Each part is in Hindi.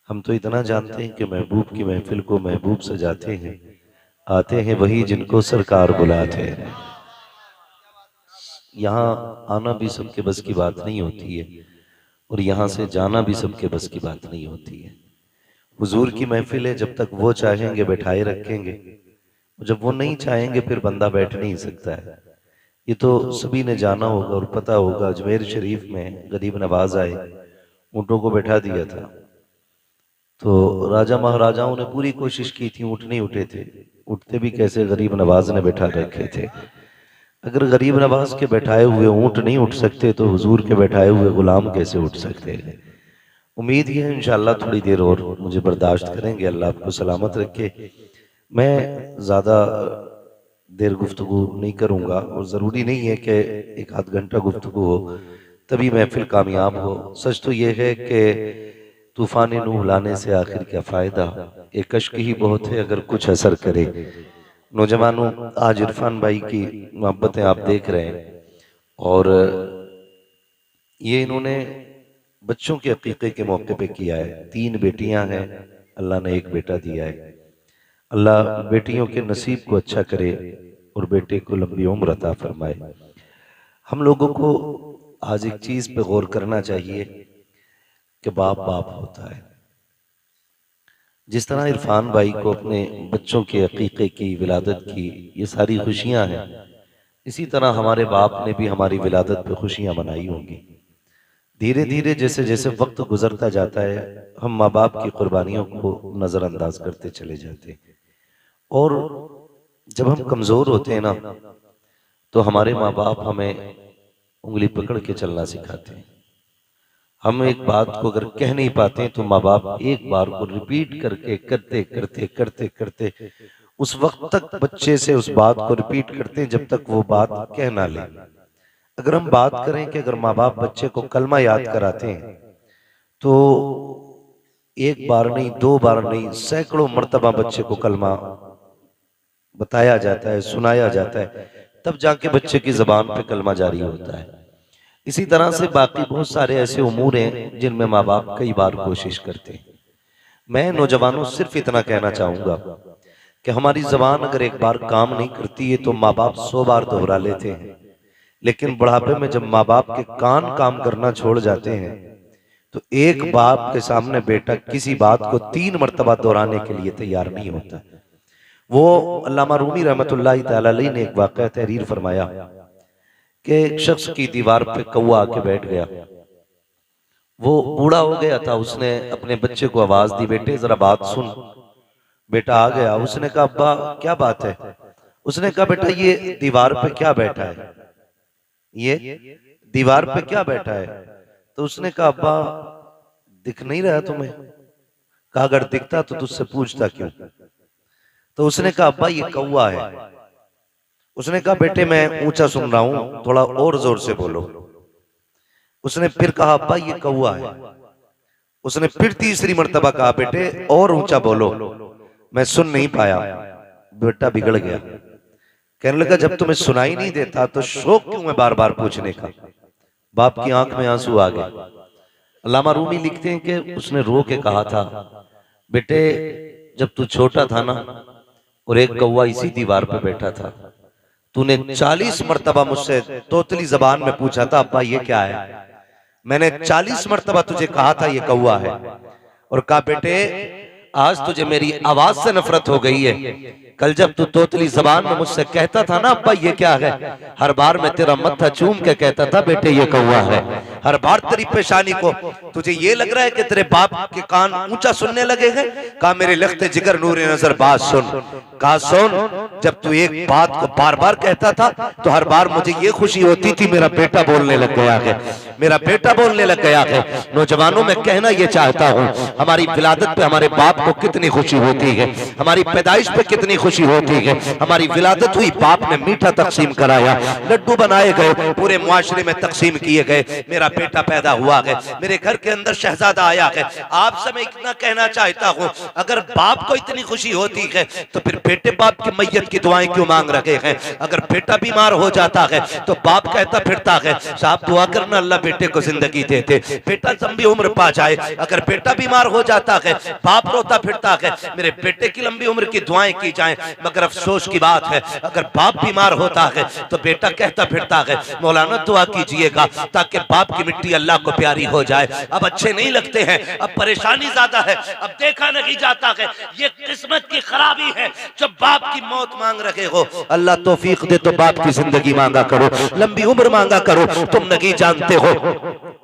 हम तो इतना जानते हैं कि महबूब की महफिल को महबूब सजाते हैं, आते हैं वही जिनको सरकार बुलाते हैं। यहाँ आना भी सबके बस की बात नहीं होती है और यहाँ से जाना भी सबके बस की बात नहीं होती है। हुजूर की महफिल है, जब तक वो चाहेंगे बैठाए रखेंगे, जब वो नहीं चाहेंगे फिर बंदा बैठ नहीं सकता है। ये तो सभी ने जाना होगा और पता होगा। अजमेर शरीफ में गरीब नवाज आए, ऊँटों को बैठा दिया था, तो राजा महाराजाओं ने पूरी कोशिश की थी, ऊँट नहीं उठे थे। उठते भी कैसे, गरीब नवाज ने बैठा रखे थे। अगर गरीब नवाज के बैठाए हुए ऊँट नहीं उठ सकते तो हुजूर के बैठाए हुए गुलाम कैसे उठ सकते हैं। उम्मीद ये है इंशाअल्लाह थोड़ी देर और मुझे बर्दाश्त करेंगे, अल्लाह आपको सलामत रखे। मैं ज़्यादा देर गुफ्तगू नहीं करूँगा और ज़रूरी नहीं है कि एक आध घंटा गुफ्तगू हो तभी महफिल कामयाब हो। सच तो ये है कि तूफान नूह लाने से आखिर क्या फ़ायदा, एक कश्क ही बहुत है अगर कुछ असर करे। नौजवानों, आज इरफान भाई की मोहब्बतें आप देख रहे हैं और ये इन्होंने बच्चों के अकीक़े के मौके पे किया है। 3 बेटियां हैं, अल्लाह ने एक बेटा दिया है। अल्लाह बेटियों के नसीब को अच्छा करे और बेटे को लंबी उम्र अता फरमाए। हम लोगों को आज एक चीज पे गौर करना चाहिए कि बाप बाप होता है। जिस तरह इरफान भाई को अपने बच्चों के अकीक़े की, विलादत की ये सारी खुशियां हैं, इसी तरह हमारे बाप ने भी हमारी विलादत पे खुशियां मनाई होंगी। धीरे धीरे जैसे जैसे वक्त गुजरता जाता है, हम माँ बाप की कुर्बानियों को नजरअंदाज करते चले जाते हैं। और जब हम कमजोर होते हैं ना, तो हमारे माँ बाप हमें उंगली पकड़ के चलना सिखाते हैं। हम एक बात को अगर कह नहीं पाते तो माँ बाप एक बार को रिपीट करके करते करते करते करते उस वक्त तक बच्चे से उस बात को रिपीट करते हैं जब तक वो बात कह ना ले। अगर हम बात करें कि अगर माँ बाप बच्चे को कलमा याद कराते हैं तो एक बार नहीं, 2 बार नहीं, सैकड़ों मर्तबा बच्चे को कलमा बताया जाता है, सुनाया जाता है, तब जाके बच्चे की जबान पे कलमा जारी होता है। इसी तरह से बाकी बहुत सारे ऐसे उमूर हैं जिनमें माँ बाप कई बार कोशिश करते हैं। मैं नौजवानों सिर्फ इतना कहना चाहूंगा कि हमारी जबान अगर एक बार काम नहीं करती है तो माँ बाप 100 बार दोहरा लेते हैं, लेकिन बुढ़ापे में जब माँ बाप के कान काम करना छोड़ जाते हैं तो एक बाप के सामने बेटा किसी बात को 3 मर्तबा दोहराने के लिए तैयार नहीं होता। वो अल्लामा रूमी रहमतुल्लाहि तआला अलैह ने एक वाक़या तहरीर फरमाया कि एक शख्स की दीवार पे कौवा आके बैठ गया। वो बूढ़ा हो गया था, उसने अपने बच्चे को आवाज दी, बेटे जरा बात सुन। बेटा आ गया, उसने कहा अब्बा क्या बात है? उसने कहा बेटा ये दीवार पे क्या बैठा है, ये दीवार पे क्या बैठा है? तो उसने कहा अब्बा दिख नहीं रहा तुम्हें? कहा अगर दिखता तो तुझसे पूछता क्यों? तो उसने कहा अब्बा ये कौवा है। उसने कहा बेटे मैं ऊंचा सुन रहा हूं, थोड़ा और जोर से बोलो। उसने फिर कहा अब्बा ये कौवा है। उसने फिर तीसरी मर्तबा कहा बेटे और ऊंचा बोलो, मैं सुन नहीं पाया। बेटा बिगड़ गया, कहने लगा जब तुम्हें सुनाई नहीं देता तो शौक क्यों है बार बार पूछने का? बाप की आंख में आंसू आ गए। अल्लामा रूमी लिखते हैं कि उसने रो के कहा था बेटे जब तू छोटा था ना और एक कौवा इसी दीवार पे बैठा था, तूने 40 मर्तबा मुझसे तोतली जबान में पूछा था अब्बा ये क्या है? मैंने 40 मर्तबा तुझे कहा था ये कौवा है, और कहा बेटे आज तुझे मेरी आवाज से नफरत हो गई है। कल जब तू तोतली जबान में मुझसे कहता था ना अब्बा ये क्या है, हर बार मैं तेरा मत्था चूम के कहता था बेटे ये कौवा है। हर बार तेरी पेशानी को तुझे ये लग रहा है कि तेरे बाप के कान ऊंचा सुनने लगे हैं। कहा मेरे लख्ते जिगर नूर नजर बात सुन। कहा सुन, जब तू एक बात को बार बार कहता था तो हर बार मुझे ये खुशी होती थी मेरा बेटा बोलने लग गया है, मेरा बेटा बोलने लग गया है। नौजवानों में कहना ये चाहता हूँ, हमारी विलादत पे हमारे बाप को कितनी खुशी होती है, हमारी पैदाइश पे कितनी खुशी होती है। हमारी विलादत हुई, बाप ने मीठा तकसीम कराया, लड्डू बनाए गए, पूरे मुआशरे में तकसीम किए गए, मेरा बेटा पैदा हुआ है, मेरे घर के अंदर शहजादा आया है। आपसे मैं इतना कहना चाहता हूँ, अगर बाप को इतनी खुशी होती है तो फिर बेटे बाप की मैयत की दुआएं क्यों मांग रहे हैं? अगर बेटा बीमार हो जाता है तो बाप कहता फिरता है, साहब दुआ करना अल्लाह बेटे को जिंदगी दे दे, बेटा लंबी उम्र पा जाए। अगर बेटा बीमार हो जाता है, बाप रोता फिरता है, मेरे बेटे की लंबी उम्र की दुआएं की जाएं। मगर अफसोस की बात है, अगर बाप बीमार होता है तो बेटा कहता फिरता है, मौलाना दुआ कीजिएगा ताकि बाप की मिट्टी अल्लाह को प्यारी हो जाए। अब अच्छे नहीं लगते हैं, अब परेशानी ज्यादा है, अब देखा नहीं जाता है। ये किस्मत की खराबी है जब बाप की मौत मांग रहे हो। अल्लाह तौफीक दे तो बाप की जिंदगी मांगा करो, लंबी उम्र मांगा करो। तुम नहीं जानते हो,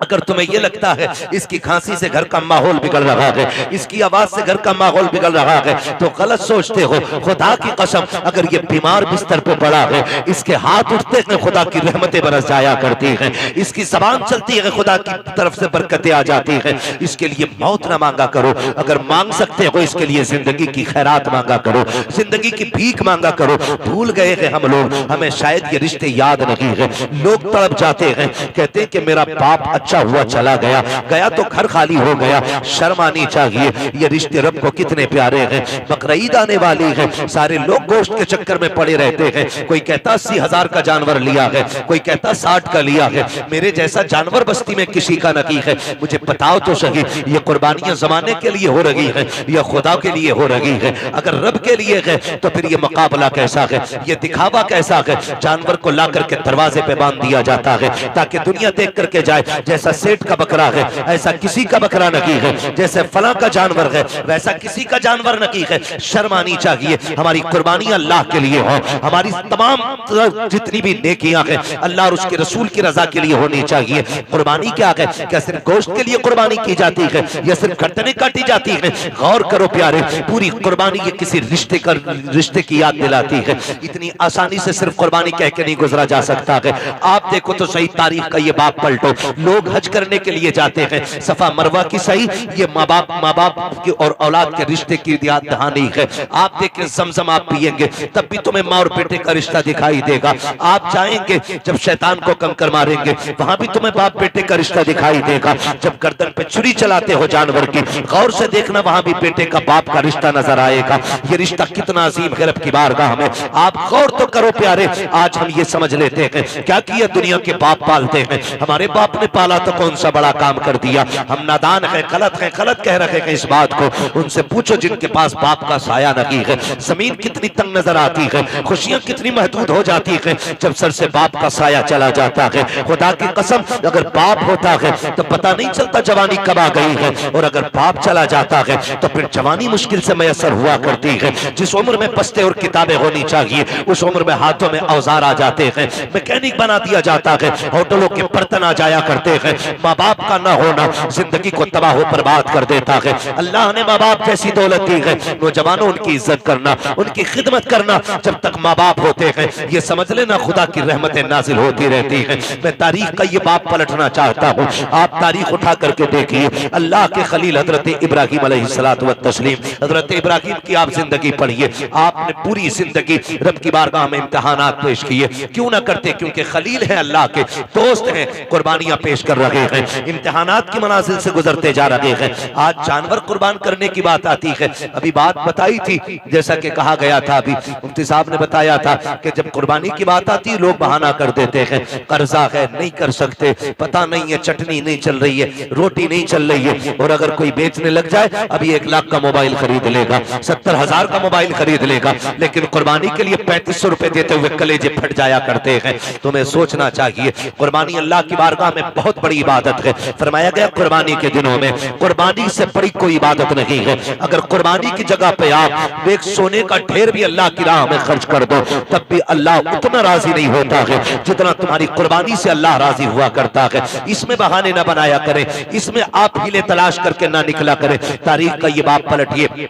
अगर तुम्हें यह लगता है इसकी खांसी से घर का माहौल बिगड़ रहा है, इसकी आवाज से घर का माहौल बिगड़ रहा है, तो गलत सोचते हो। खुदा की कसम, अगर ये बीमार बिस्तर पे पड़ा है, इसके हाथ उठते हैं खुदा की रहमतें बरस जाया करती हैं, इसकी जबान चलती है खुदा की तरफ से बरकतें आ जाती हैं। इसके लिए मौत ना मांगा करो, अगर मांग सकते हो इसके लिए जिंदगी की खैरात मांगा करो, जिंदगी की भीख मांगा करो। भूल गए हैं हम लोग, हमें शायद ये रिश्ते याद नहीं है। लोग तड़प जाते हैं, कहते हैं कि मेरा बाप अच्छा हुआ चला गया, गया तो घर खाली हो गया। शर्म आनी चाहिए, ये रिश्ते रब को कितने प्यारे हैं। बकरीद आने वाली है, सारे लोग गोश्त के चक्कर में पड़े रहते हैं। कोई कहता 80,000 का जानवर लिया है, कोई कहता 60 का लिया है। मेरे जैसा जानवर बस्ती में किसी का नहीं है। मुझे बताओ तो सही, ये कुर्बानियां जमाने के लिए हो रही है या खुदा के लिए हो रही है? अगर रब के लिए है तो फिर ये मुकाबला कैसा है, ये दिखावा कैसा है? जानवर को ला करके दरवाजे पे बांध दिया जाता है ताकि दुनिया देख करके जाए जैसा सेठ का बकरा है ऐसा किसी का बकरा नहीं है, जैसे फला का जानवर है वैसा किसी का जानवर नहीं है। शर्म आनी चाहिए। हमारी कुर्बानियां अल्लाह के लिए हो, हमारी तमाम जितनी भी नेकियां हैं अल्लाह और उसके रसूल की रजा के लिए होनी चाहिए। कुर्बानी क्या है? क्या सिर्फ गोश्त के लिए कुर्बानी की जाती है या सिर्फ गर्दनें काटी जाती है? गौर करो प्यारे, पूरी कुर्बानी ये किसी रिश्ते की याद दिलाती है। इतनी आसानी से सिर्फ कुर्बानी कह के नहीं गुजरा जा सकता है। आप देखो तो सही तारीख का ये बाप पलटो, लोग हज करने के लिए जाते हैं, सफा मरवा की सही ये माँ बाप की और औलाद के रिश्ते की याद दहानी है। आप देखें जमजम आप पिएंगे तब भी तुम्हें माँ और बेटे का रिश्ता दिखाई देगा। आप जाएंगे जब शैतान को कंकर मारेंगे वहां भी तुम्हें बाप बेटे का रिश्ता दिखाई देगा। जब गर्दन पे छुरी चलाते हो जानवर की, गौर से देखना वहां भी बेटे का बाप का रिश्ता नजर आएगा। ये रिश्ता कितना अजीम है रब की बारगाह में। आप गौर तो करो प्यारे, आज हम ये समझ लेते हैं क्या किया दुनिया के बाप पालते हैं, हमारे बाप ने पाला तो कौन सा बड़ा काम कर दिया। हम नादान हैं, गलत कह रहे हैं इस बात को। उनसे पूछो जिनके पास बाप का साया नहीं है। जमीन कितनी तंग नजर आती है, खुशियां कितनी महदूद हो जाती है जब सर से बाप का साया चला जाता है। खुदा की कसम, अगर बाप होता है तो पता नहीं चलता जवानी कब आ गई है, और अगर बाप चला जाता है तो फिर जवानी मुश्किल से मैसर हुआ करती है। जिस उम्र में बस्ते और किताबें होनी चाहिए उस उम्र में हाथों में औजार आ जाते हैं, मैकेनिक बना दिया जाता है, होटलों के बर्तन आ जाया करते हैं। माँ बाप का न होना जिंदगी को तबाह बर्बाद कर देता है। अल्लाह ने माँ बाप जैसी दौलत दी है, नौजवानों उनकी इज्जत करना, उनकी खिदमत करना। जब तक माँ बाप होते हैं ये समझ लेना खुदा की रहमतें नाजिल होती रहती हैं। मैं तारीख का ये बाप पलटना चाहता हूँ। आप तारीख उठा करके देखिए, अल्लाह के खलील हजरत इब्राहिम अलैहिस्सलातु वत्तस्लीम, हजरत इब्राहिम की आप जिंदगी पढ़िए। आपने पूरी जिंदगी रब की बारगाह में इम्तिहानात पेश किए, क्यों ना करते? क्योंकि खलील है, अल्लाह के दोस्त हैं, कुर्बानियां पेश कर रहे हैं, इम्तिहानात की मनाजिल से गुजरते जा रहे हैं। आज जानवर कुर्बान करने की बात आती है। अभी बात बताई थी, जैसा कि कहा गया था, अभी मुफ्ती साहब ने बताया था कि जब कुर्बानी की बात आती है लोग बहाना कर देते हैं, कर्जा है नहीं कर सकते, पता नहीं है चटनी नहीं चल रही है, रोटी नहीं चल रही है। और अगर कोई बेचने लग जाए, अभी 1 लाख का मोबाइल खरीद लेगा, 70,000 का मोबाइल खरीद लेगा, लेकिन कुर्बानी के लिए 3500 रुपए देते हुए कलेजे फट जाया करते हैं। तुम्हें सोचना चाहिए, कुर्बानी अल्लाह की बारगाह में बहुत बड़ी इबादत है। फरमाया गया कुर्बानी के दिनों में कुर्बानी से बड़ी कोई इबादत नहीं है। अगर कुर्बानी की जगह पे आप एक सोने का ढेर भी अल्लाह की राह में खर्च कर दो तब भी अल्लाह उतना राजी नहीं होता है जितना तुम्हारी कुर्बानी से अल्लाह राजी हुआ करता है। इसमें बहाने ना बनाया करें, इसमें आप हीले तलाश करके ना निकला करें। तारीख का ये बाप पलटिए,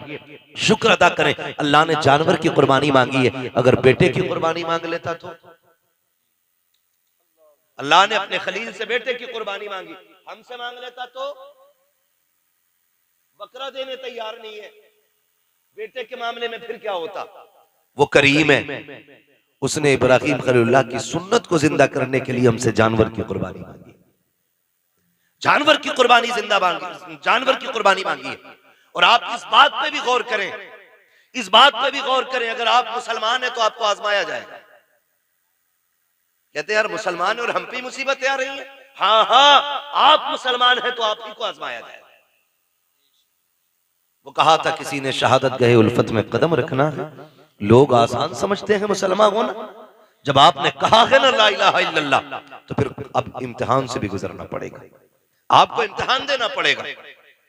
शुक्र अदा करें अल्लाह ने जानवर की कुर्बानी मांगी है। अगर बेटे की कुर्बानी मांग लेता तो अल्लाह ने अपने खलील से बेटे की कुर्बानी मांगी, हमसे मांग लेता तो बकरा देने तैयार नहीं है। बेटे के मामले में फिर क्या होता? वो करीम है, उसने इब्राहिम खलीलुल्लाह की सुन्नत को जिंदा करने के लिए हमसे जानवर की कुर्बानी मांगी, जानवर की कुर्बानी जिंदा मांगी, जानवर की कुर्बानी मांगी है। और आप इस बात पे भी गौर करें, इस बात पे भी गौर करें, अगर आप मुसलमान हैं तो आपको आजमाया जाएगा। कहते हैं यार मुसलमान और हम पे मुसीबतें आ रही हैं। हाँ हाँ, आप मुसलमान हैं तो आप ही को आजमाया जाएगा। वो कहा था किसी ने शहादत गए उल्फत में कदम रखना है। लोग आसान समझते हैं मुसलमान होना, जब आपने कहा है ना ला इलाहा इल्लल्लाह, तो फिर अब इम्तिहान से भी गुजरना पड़ेगा, आपको इम्तिहान देना पड़ेगा।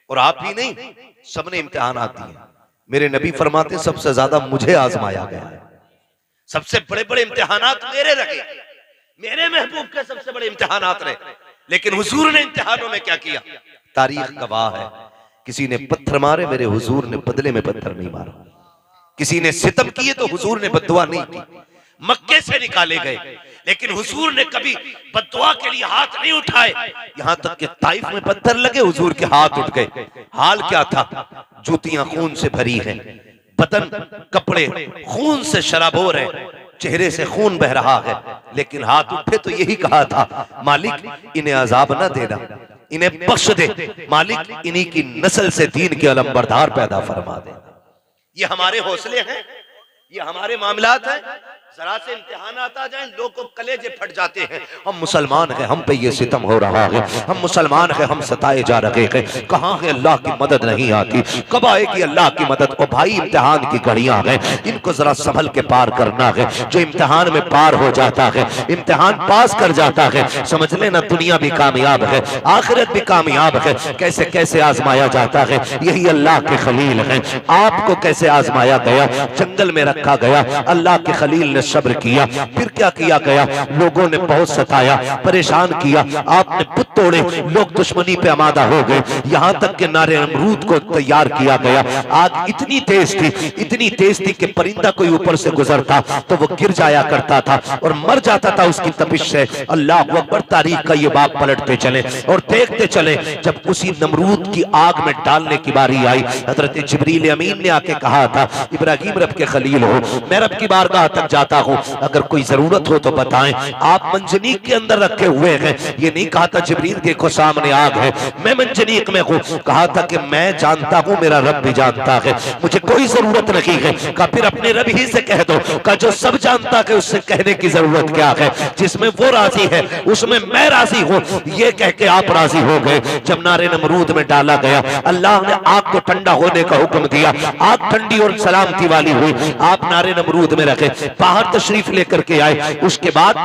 और आप ही नहीं, सबने इम्तिहान दिए। मेरे नबी फरमाते सबसे ज्यादा मुझे आजमाया गया है, सबसे बड़े बड़े इम्तिहानात मेरे रहे, मेरे महबूब के सबसे बड़े इम्तिहानात रहे। लेकिन हुजूर ने इम्तिहानों में क्या किया, तारीख गवाह है। किसी ने पत्थर मारे, मेरे हुजूर ने बदले में पत्थर नहीं मारा। किसी ने सितम किए तो हुजूर ने बद्दुआ नहीं की। मक्के से निकाले गए, लेकिन हुजूर ने कभी बद्दुआ के लिए हाथ नहीं उठाए। यहां तक कि ताइफ में पत्थर लगे, हुजूर के हाथ उठ गए। हाल क्या था, जूतियां खून से भरी हैं, बदन कपड़े खून से शराबोर है, चेहरे से खून बह रहा है, लेकिन हाथ उठे तो यही कहा था, मालिक इन्हें अजाब न देना, इन्हें बख्श दे, मालिक इन्हीं की नस्ल से दीन के अलंबरदार पैदा फरमा दे। ये हमारे हौसले हैं, ये हमारे मामलात हैं। जरा से इम्तिहान आता जाए, लोग को कलेजे फट जाते हैं। हम मुसलमान हैं, हम पे ये सितम हो रहा है, हम मुसलमान हैं, हम सताए जा रहे हैं, कहाँ है अल्लाह की मदद नहीं आती, कब आएगी अल्लाह की मदद। ओ भाई, इम्तिहान की घड़ियां हैं, इनको जरा संभल के पार करना है। जो इम्तिहान में पार हो जाता है, इम्तिहान पास कर जाता है, समझ लेना दुनिया भी कामयाब है, आखिरत भी कामयाब है। कैसे कैसे आजमाया जाता है, यही अल्लाह के खलील है। आपको कैसे आजमाया गया, जंगल में रखा गया, अल्लाह के खलील ने सब्र किया, फिर क्या किया गया, लोगों ने बहुत सताया, परेशान किया, आपने बुत तोड़े, लोग दुश्मनी पे आमादा हो गए, यहां तक कि नारे अमरूद को तैयार किया गया। आग इतनी तेज थी, इतनी तेज थी कि परिंदा कोई ऊपर से गुजरता तो वो गिर जाया करता था और मर जाता था उसकी तपिश से। अल्लाह अकबर, तारीख का ये बाप पलटते चले और देखते चले। जब उसी नमरूद की आग में डालने की बारी आई, हजरत जिब्रील अमीन ने आके कहा था, इब्राहिम रब के खलील हो, मैं रब की बारगाह तक जाता हूं, अगर कोई जरूरत हो तो बताएं। आप मंजनीक के अंदर रखे हुए हैं, ये नहीं कहा था जिब्रील देखो सामने आग है, मैं मंजनीक में हूं, कहा था कि मैं जानता हूं, मेरा रब भी जानता है, मुझे कोई जरूरत नहीं है। कहा फिर अपने रब ही से कह दो, कहा जो सब जानता है उससे कहने की जरूरत क्या है, जिसमें वो राजी है उसमें मैं राजी हूं। ये कह के आप राजी हो गए। जब नारे नमरूद में डाला गया, अल्लाह ने आग को ठंडा होने का हुक्म दिया, आग ठंडी और सलामती वाली हुई। आप नारे नमरूद में रखे, बाहर तशरीफ लेकर के आए। उसके बाद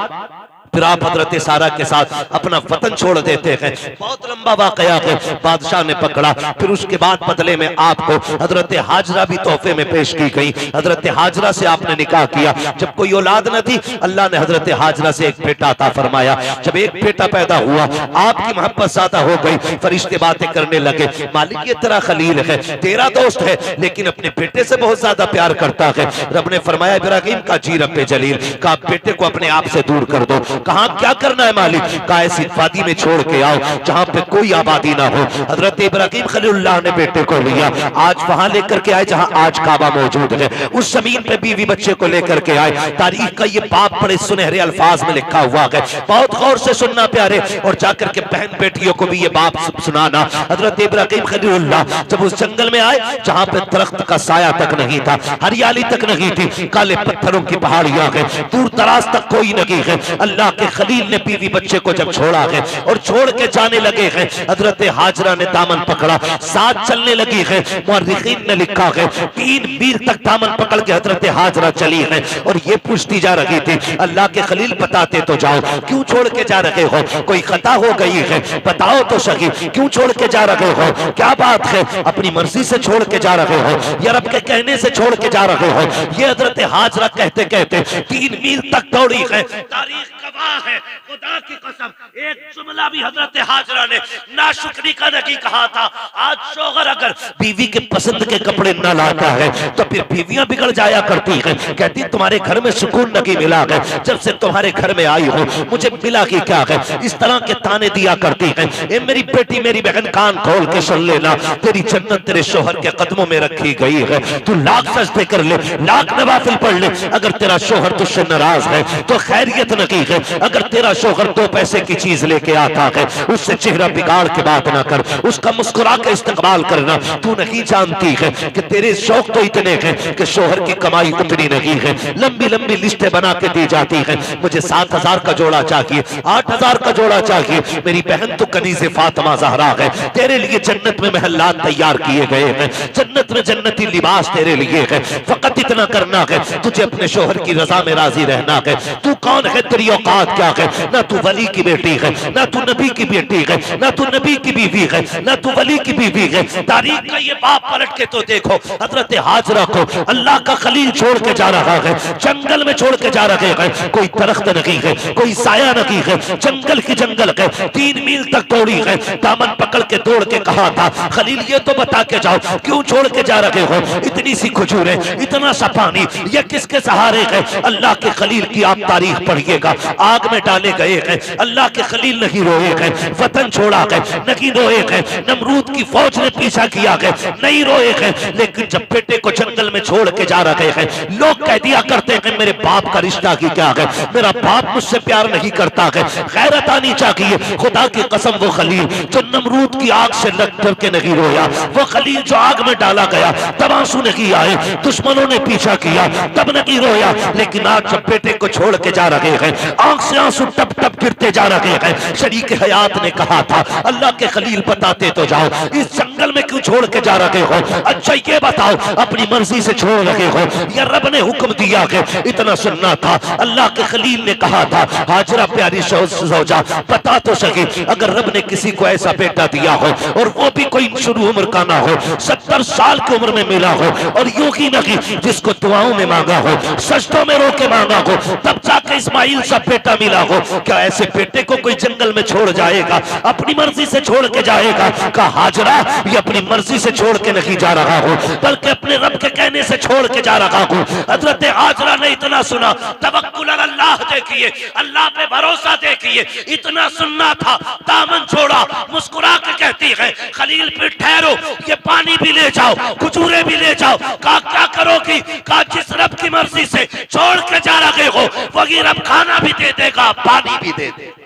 फिर आप हजरत सारा के साथ अपना वतन छोड़ देते हैं। बहुत लंबा वाकया है, बादशाह ने पकड़ा। फिर उसके बाद बदले में आपको हजरत हाजरा भी तोहफे में पेश की गई। हजरत हाजरा से आपने निकाह किया। जब कोई औलाद न थी, अल्लाह ने हजरत हाजरा से एक बेटा अता फरमाया। जब एक बेटा पैदा हुआ, आपकी मोहब्बत ज्यादा हो गई, फरिश्ते बातें करने लगे, मालिक ये तेरा खलील है, तेरा दोस्त है, लेकिन अपने बेटे से बहुत ज्यादा प्यार करता है। रब ने फरमाया, इब्राहिम का जी रब्बे जलील का बेटे को अपने आप से दूर कर दो। कहा क्या करना है मालिक, का ऐसी वादी में छोड़ के आओ जहां पे कोई आबादी ना हो। हजरत इब्राहिम खलीलुल्लाह ने बेटे को लिया, आज वहां लेकर के आए जहां आज काबा मौजूद है। उस जमीन पे बीवी बच्चे को लेकर के आए। तारीख का ये बाप बड़े सुनहरे अल्फाज में लिखा हुआ है, बहुत गौर से सुनना प्यारे, और जाकर के बहन बेटियों को भी ये बाप सुनाना। हजरत इब्राहिम खलीलुल्लाह जब उस जंगल में आए जहां पे दरख्त का साया तक नहीं था, हरियाली तक नहीं थी, काले पत्थरों की पहाड़ियां हैं, दूर दराज तक कोई नहीं है। अल्लाह के खलील ने बीवी बच्चे को जब छोड़ा है और छोड़ के जाने लगे हैं, हजरत हाजरा ने दामन पकड़ा, साथ चलने लगी है। मुअर्रिखीन ने लिखा है 3 मील तक दामन पकड़ के हजरत हाजरा चली है और ये पूछती जा रही थी, अल्लाह के खलील बताते तो जाओ, क्यों छोड़ के जा रहे हो, कोई खता हो गई है, बताओ तो सही, क्यों छोड़ के जा रहे हो, क्या बात है, अपनी मर्जी से छोड़ के जा रहे हो या रब के कहने से छोड़ के जा रहे हो। ये हजरत हाजरा कहते कहते 3 मील तक दौड़ी है। तारीख कहा है, खुदा की कसम एक जुमला भी हजरत हाजरा ने नाशुक्री का नहीं कहा था। आज शौहर अगर बीवी के पसंद के कपड़े न लाता है तो फिर बीवियां बिगड़ जाया करती हैं। कहती तुम्हारे घर में सुकून नहीं मिला है, जब से तुम्हारे घर में आई हो मुझे मिला कि क्या है, इस तरह के ताने दिया करती है। ए मेरी बेटी मेरी बहन कान खोल के सुन लेना, तेरी जन्नत तेरे शौहर के कदमों में रखी गई है। तू लाख सजदे कर ले, लाख नवाफिल पढ़ ले, अगर तेरा शौहर तुझसे नाराज है तो खैरियत नहीं है। अगर तेरा शौहर 2 पैसे की चीज लेके आता है उससे चेहरा बिगाड़ के बात ना कर, उसका मुस्कुरा के इस्तेमाल करना। तू नहीं जानती है कि तेरे शौक तो इतने हैं कि शौहर की कमाई उतनी नहीं है। लंबी लंबी लिस्टें बना के दी जाती है, मुझे 7,000 का जोड़ा चाहिए, 8,000 का जोड़ा चाहिए। मेरी बहन तो कनीज़े फातिमा ज़हरा है, तेरे लिए जन्नत में महल्लात तैयार किए गए हैं, जन्नत में जन्नती लिबास तेरे लिए है। फकत इतना करना है, तुझे अपने शौहर की रजा में राजी रहना है। तू कौन है, तेरी औकात क्या है? ना तू वली की बेटी है, ना तू नबी की बेटी है, ना तू नबी की बीवी है, ना तू वली की बीवी है। तारीख का ये बाप पलट के तो देखो, हजरत हाजरा को अल्लाह का खलील छोड़ के जा रहा है, जंगल में छोड़ के जा रहे हैं। कोई दरख्त नहीं है, कोई साया नहीं है, जंगल की जंगल है। 3 मील तक दौड़ी है, दामन पकड़ के दौड़ के कहा था खलील ये तो बता के जाओ क्यों छोड़ के जा रहे हो? इतनी सी खजूरें, इतना सा पानी, ये किसके सहारे है? अल्लाह के खलील की आप तारीख पढ़िएगा, आग में डाले गए हैं, अल्लाह के खलील नहीं रोए हैं, वतन छोड़ा है नहीं रोए हैं, नमरूद की फौज ने पीछा किया है नहीं रोए हैं। लेकिन जब बेटे को जंगल में छोड़ के जा रहे हैं, लोग कह दिया करते हैं मेरे बाप का रिश्ता की क्या है, मेरा बाप मुझसे प्यार नहीं करता है। गैरत आनी चाहिए। खुदा की कसम वो खलील जो नमरूद की आग से लग कर के नहीं रोया, वो खलील जो आग में डाला गया तब आंसू नहीं आए, दुश्मनों ने पीछा किया तब नहीं रोया। लेकिन आज जब बेटे को छोड़ के जा रहे हैं, आंख से आंसू टप टप गिरते जा रहे हैं। शरीक हयात ने कहा था अल्लाह के खलील बताते तो जाओ, इस जंगल में क्यों छोड़ के जा रहे हो? अच्छा ये बताओ अपनी मर्जी से छोड़ रहे हो या रब ने हुक्म दिया है? इतना सुनना था। अल्लाह के खलील ने कहा था हाजरा प्यारी सौजा बता तो सके, अगर रब ने किसी को ऐसा बेटा दिया हो और वो भी कोई शुरू उम्र का ना हो, 70 साल की उम्र में मिला हो, और यूं ही नहीं जिसको दुआओं में मांगा हो, सजदों में रो के मांगा हो, तब जाके इस्माइल सा बेटा मिला हो, क्या ऐसे बेटे को कोई जंगल में छोड़ जाएगा? अपनी मर्जी से छोड़ के जाएगा? कहा हाजरा ये अपनी मर्जी से छोड़ के नहीं जा रहा हो, बल्कि अपने रब के कहने से छोड़ के जा रहा हूं। हजरत हाजरा ने इतना सुना, तवक्कुल अल्लाह देखिए, अल्लाह पे भरोसा देखिए, इतना सुनना था। दामन छोड़ा, मुस्कुरा के कहती है खलील फिर ठहरो, ये पानी भी ले जाओ, खजूरें भी ले जाओ। कहा क्या करोगी? कहा जिस रब की मर्जी से छोड़ के जा रहे हो वही रब खाना भी दे देगा, पानी भी दे देगा।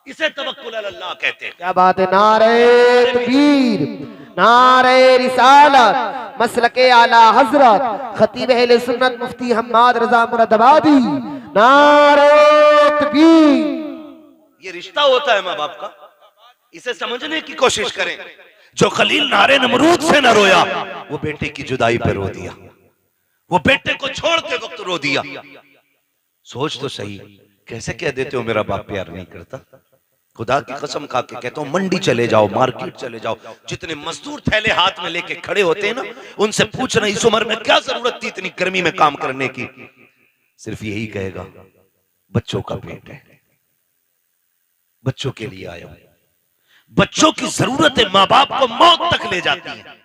इसे तवक्कुल अल्लाह कहते हैं। क्या बात है। नारे तकबीर, नारे रिसालत, मसलके आला हजरत खतीब अहले सुन्नत मुफ्ती हम्माद रजा मुरादाबादी, नारे तकबीर। ये रिश्ता होता है माँ बाप का, इसे समझने की कोशिश करें। जो खलील नारे नमरूद से न रोया वो बेटे की जुदाई पे रो दिया, वो बेटे को छोड़ते वक्त रो दिया। सोच तो सही, कैसे कह देते हो मेरा बाप प्यार नहीं करता? खुदा की कसम खा के कहता हूं, मंडी चले जाओ, मार्केट चले जाओ, जितने मजदूर थैले हाथ में लेके खड़े होते हैं ना, उनसे पूछना इस उम्र में क्या जरूरत थी इतनी गर्मी में काम करने की? सिर्फ यही कहेगा बच्चों का पेट है, बच्चों के लिए आया हूं। बच्चों की जरूरतें माँ बाप को मौत तक ले जाती है,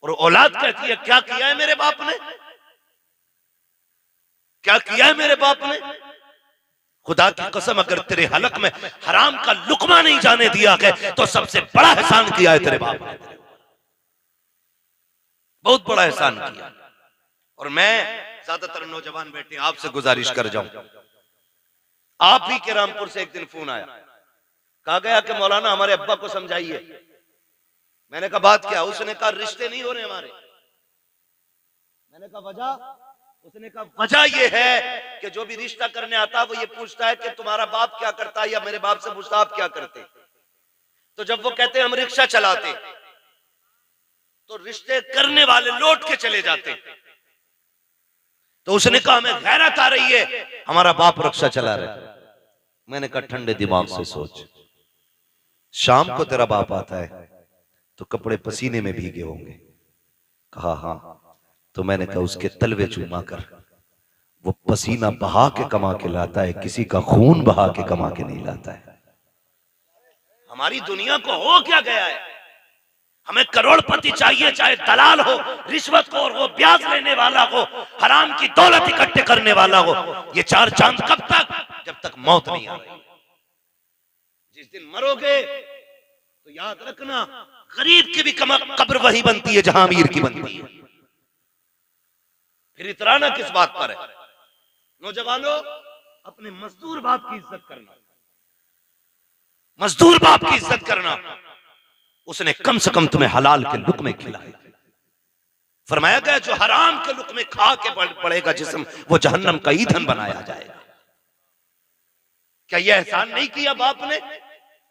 और औलाद कहती है क्या किया है मेरे बाप ने, क्या किया है मेरे बाप ने? खुदा की कसम अगर तेरे हलक में हराम का लुकमा नहीं जाने दिया है तो सबसे बड़ा एहसान किया है तेरे बाप ने, बहुत बड़ा एहसान किया। और मैं ज्यादातर नौजवान बेटे आपसे गुजारिश कर जाऊं, आप ही के रामपुर से एक दिन फोन आया, कहा गया कि मौलाना हमारे अब्बा को समझाइए। मैंने कहा बात क्या? उसने कहा रिश्ते नहीं हो रहे हमारे। मैंने कहा वजह? उसने कहा वजह यह है कि जो भी रिश्ता करने आता है वो ये पूछता है कि तुम्हारा बाप क्या करता है, या मेरे बाप से पूछता आप क्या करते। तो जब वो कहते हैं हम रिक्शा चलाते, तो रिश्ते करने वाले लौट के चले जाते। तो उसने कहा हमें गैरत आ रही है, हमारा बाप रिक्शा चला रहा है। मैंने कहा ठंडे दिमाग से सोच, शाम को तेरा बाप आता है तो कपड़े पसीने में भीगे होंगे। कहा हाँ। तो मैंने कहा उसके तलवे चूमा कर, वो पसीना बहा के कमा के लाता है, किसी का खून बहा के कमा के नहीं लाता है। हमारी दुनिया को हो क्या गया है? हमें करोड़पति चाहिए, चाहे दलाल हो, रिश्वतखोर हो, ब्याज लेने वाला हो, हराम की दौलत इकट्ठे करने वाला हो। ये चार चांद कब तक? जब तक मौत नहीं आ रही। जिस दिन मरोगे तो याद रखना, गरीब की भी कब्र वही बनती है जहां अमीर की बनती है। फिर इतराना किस बात पर है? नौजवानों, अपने मजदूर बाप की इज्जत करना, मजदूर बाप की इज्जत करना। उसने कम से कम तुम्हें हलाल के लुक़्मे खिलाए। फरमाया गया जो हराम के लुक़्मे खा के पड़ेगा जिस्म, वो जहन्नम का ईंधन बनाया जाएगा। क्या यह एहसान नहीं किया बाप ने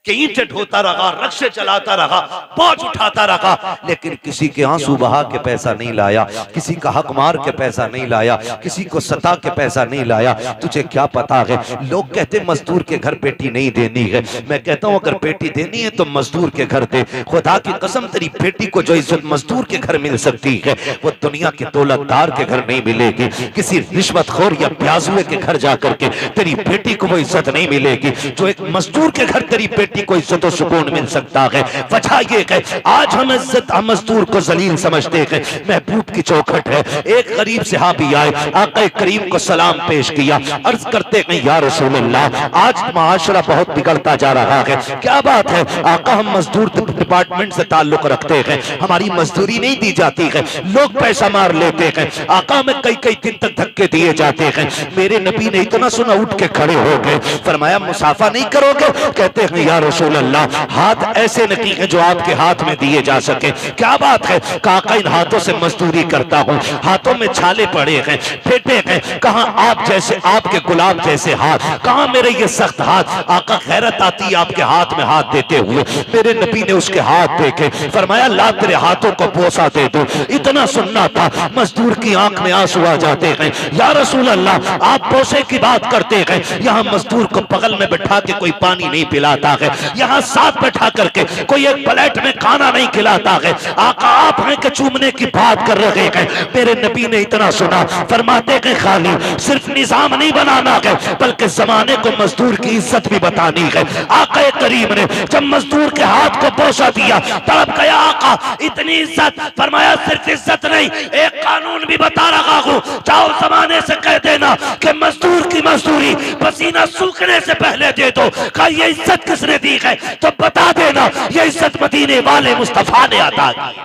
कि ईंटें ढोता रहा, रक्शे चलाता रहा, बोझ उठाता रहा, लेकिन किसी के आंसू बहा के पैसा नहीं लाया, किसी का हक मार के पैसा नहीं लाया, किसी को सता के पैसा नहीं लाया। तुझे क्या पता है, लोग कहते मजदूर के घर बेटी नहीं देनी है। मैं कहता हूं अगर बेटी देनी है तो मजदूर के घर दे। खुदा की कसम, तेरी बेटी को जो इज्जत मजदूर के घर मिल सकती है वो दुनिया के दौलतदार के घर नहीं मिलेगी। किसी रिश्वतखोर या प्याजुए के घर जाकर के तेरी बेटी को वो इज्जत नहीं मिलेगी जो एक मजदूर के घर तेरी बेटी को इज्जत और सुकून मिल सकता है। वजह यह है आज हम इज्जत मजदूर को जलील समझते हैं। महबूब की चौखट है। एक गरीब सहाबी आए, आका करीम को सलाम पेश किया, अर्ज करते हैं या रसूल अल्लाह, आज माशरा बहुत बिगड़ता जा रहा है, क्या बात है? आका हम मजदूर डिपार्टमेंट से ताल्लुक रखते हैं, हमारी मजदूरी नहीं दी जाती है, लोग पैसा मार लेते हैं, आका में कई कई दिन तक धक्के दिए जाते हैं। मेरे नबी ने इतना सुना उठ के खड़े हो गए। फरमाया मुसाफा नहीं करोगे? कहते हैं या रसूल अल्लाह, हाथ ऐसे नहीं है जो आपके हाथ में दिए जा सके। क्या बात है? काका इन हाथों से मजदूरी करता हूँ, हाथों में छाले पड़े हैं, फेटे हैं, कहां आप जैसे, आपके गुलाब जैसे हाथ, कहां मेरे ये सख्त हाथ? आका खैरत आती है आपके हाथ में हाथ देते हुए। मेरे नबी ने उसके हाथ देखे, फरमाया ला तेरे हाथों को बोसा दे दो। इतना सुनना था, मजदूर की आंख में आंसू आ जाते हैं। या रसूल अल्लाह, आप बोसे की बात करते हैं, यहाँ मजदूर को बगल में बैठा के कोई पानी नहीं पिलाता है, यहाँ साथ बैठा करके कोई एक प्लेट में खाना नहीं खिलाता है। आका आप हैं कि चूमने की बात कर रहे हैं। मेरे नबी ने इतना सुना, फरमाते हैं खाली सिर्फ निजाम नहीं बनाना है बल्कि जमाने को मजदूर की इज्जत भी बतानी है। आका करीम ने जब मजदूर के हाथ को बोसा दिया तड़प गया आका, इतनी इज्जत। फरमाया सिर्फ इज्जत नहीं, एक कानून भी बता रहा हूं, जाओ जमाने से कह देना कि मजदूर की मजदूरी पसीना सूखने से पहले दे दो। का ये इज्जत किसने दी है? तो बता देना ये इज्जत मदीने वाले मुस्तफा ने अता की।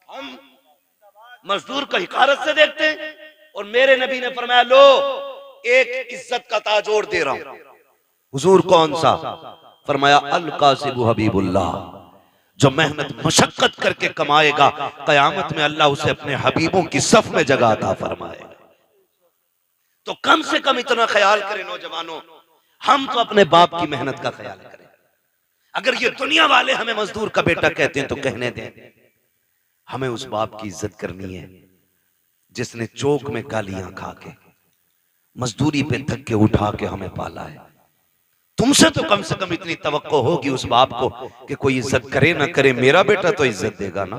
हम मजदूर को हिकारत से देखते हैं और मेरे नबी ने फरमाया लो एक इज्जत का ताज और दे रहा हूं। हुजूर कौन सा? फरमाया अल कासिबु हबीबुल्लाह, जो मेहनत मशक्कत करके कमाएगा कयामत में अल्लाह उसे अपने हबीबों की सफ में जगह अता फरमाएगा। तो कम से कम इतना ख्याल करें नौजवानों, हम तो अपने बाप की मेहनत का ख्याल करें। अगर ये दुनिया वाले हमें मजदूर का बेटा कहते हैं तो कहने दें, हमें उस बाप की इज्जत करनी है जिसने चौक में गालियां खा के, मजदूरी पे धक्के उठा के हमें पाला है। तुमसे तो कम से कम इतनी तवक्को होगी उस बाप को कि कोई इज्जत करे ना करे, मेरा बेटा तो इज्जत देगा ना।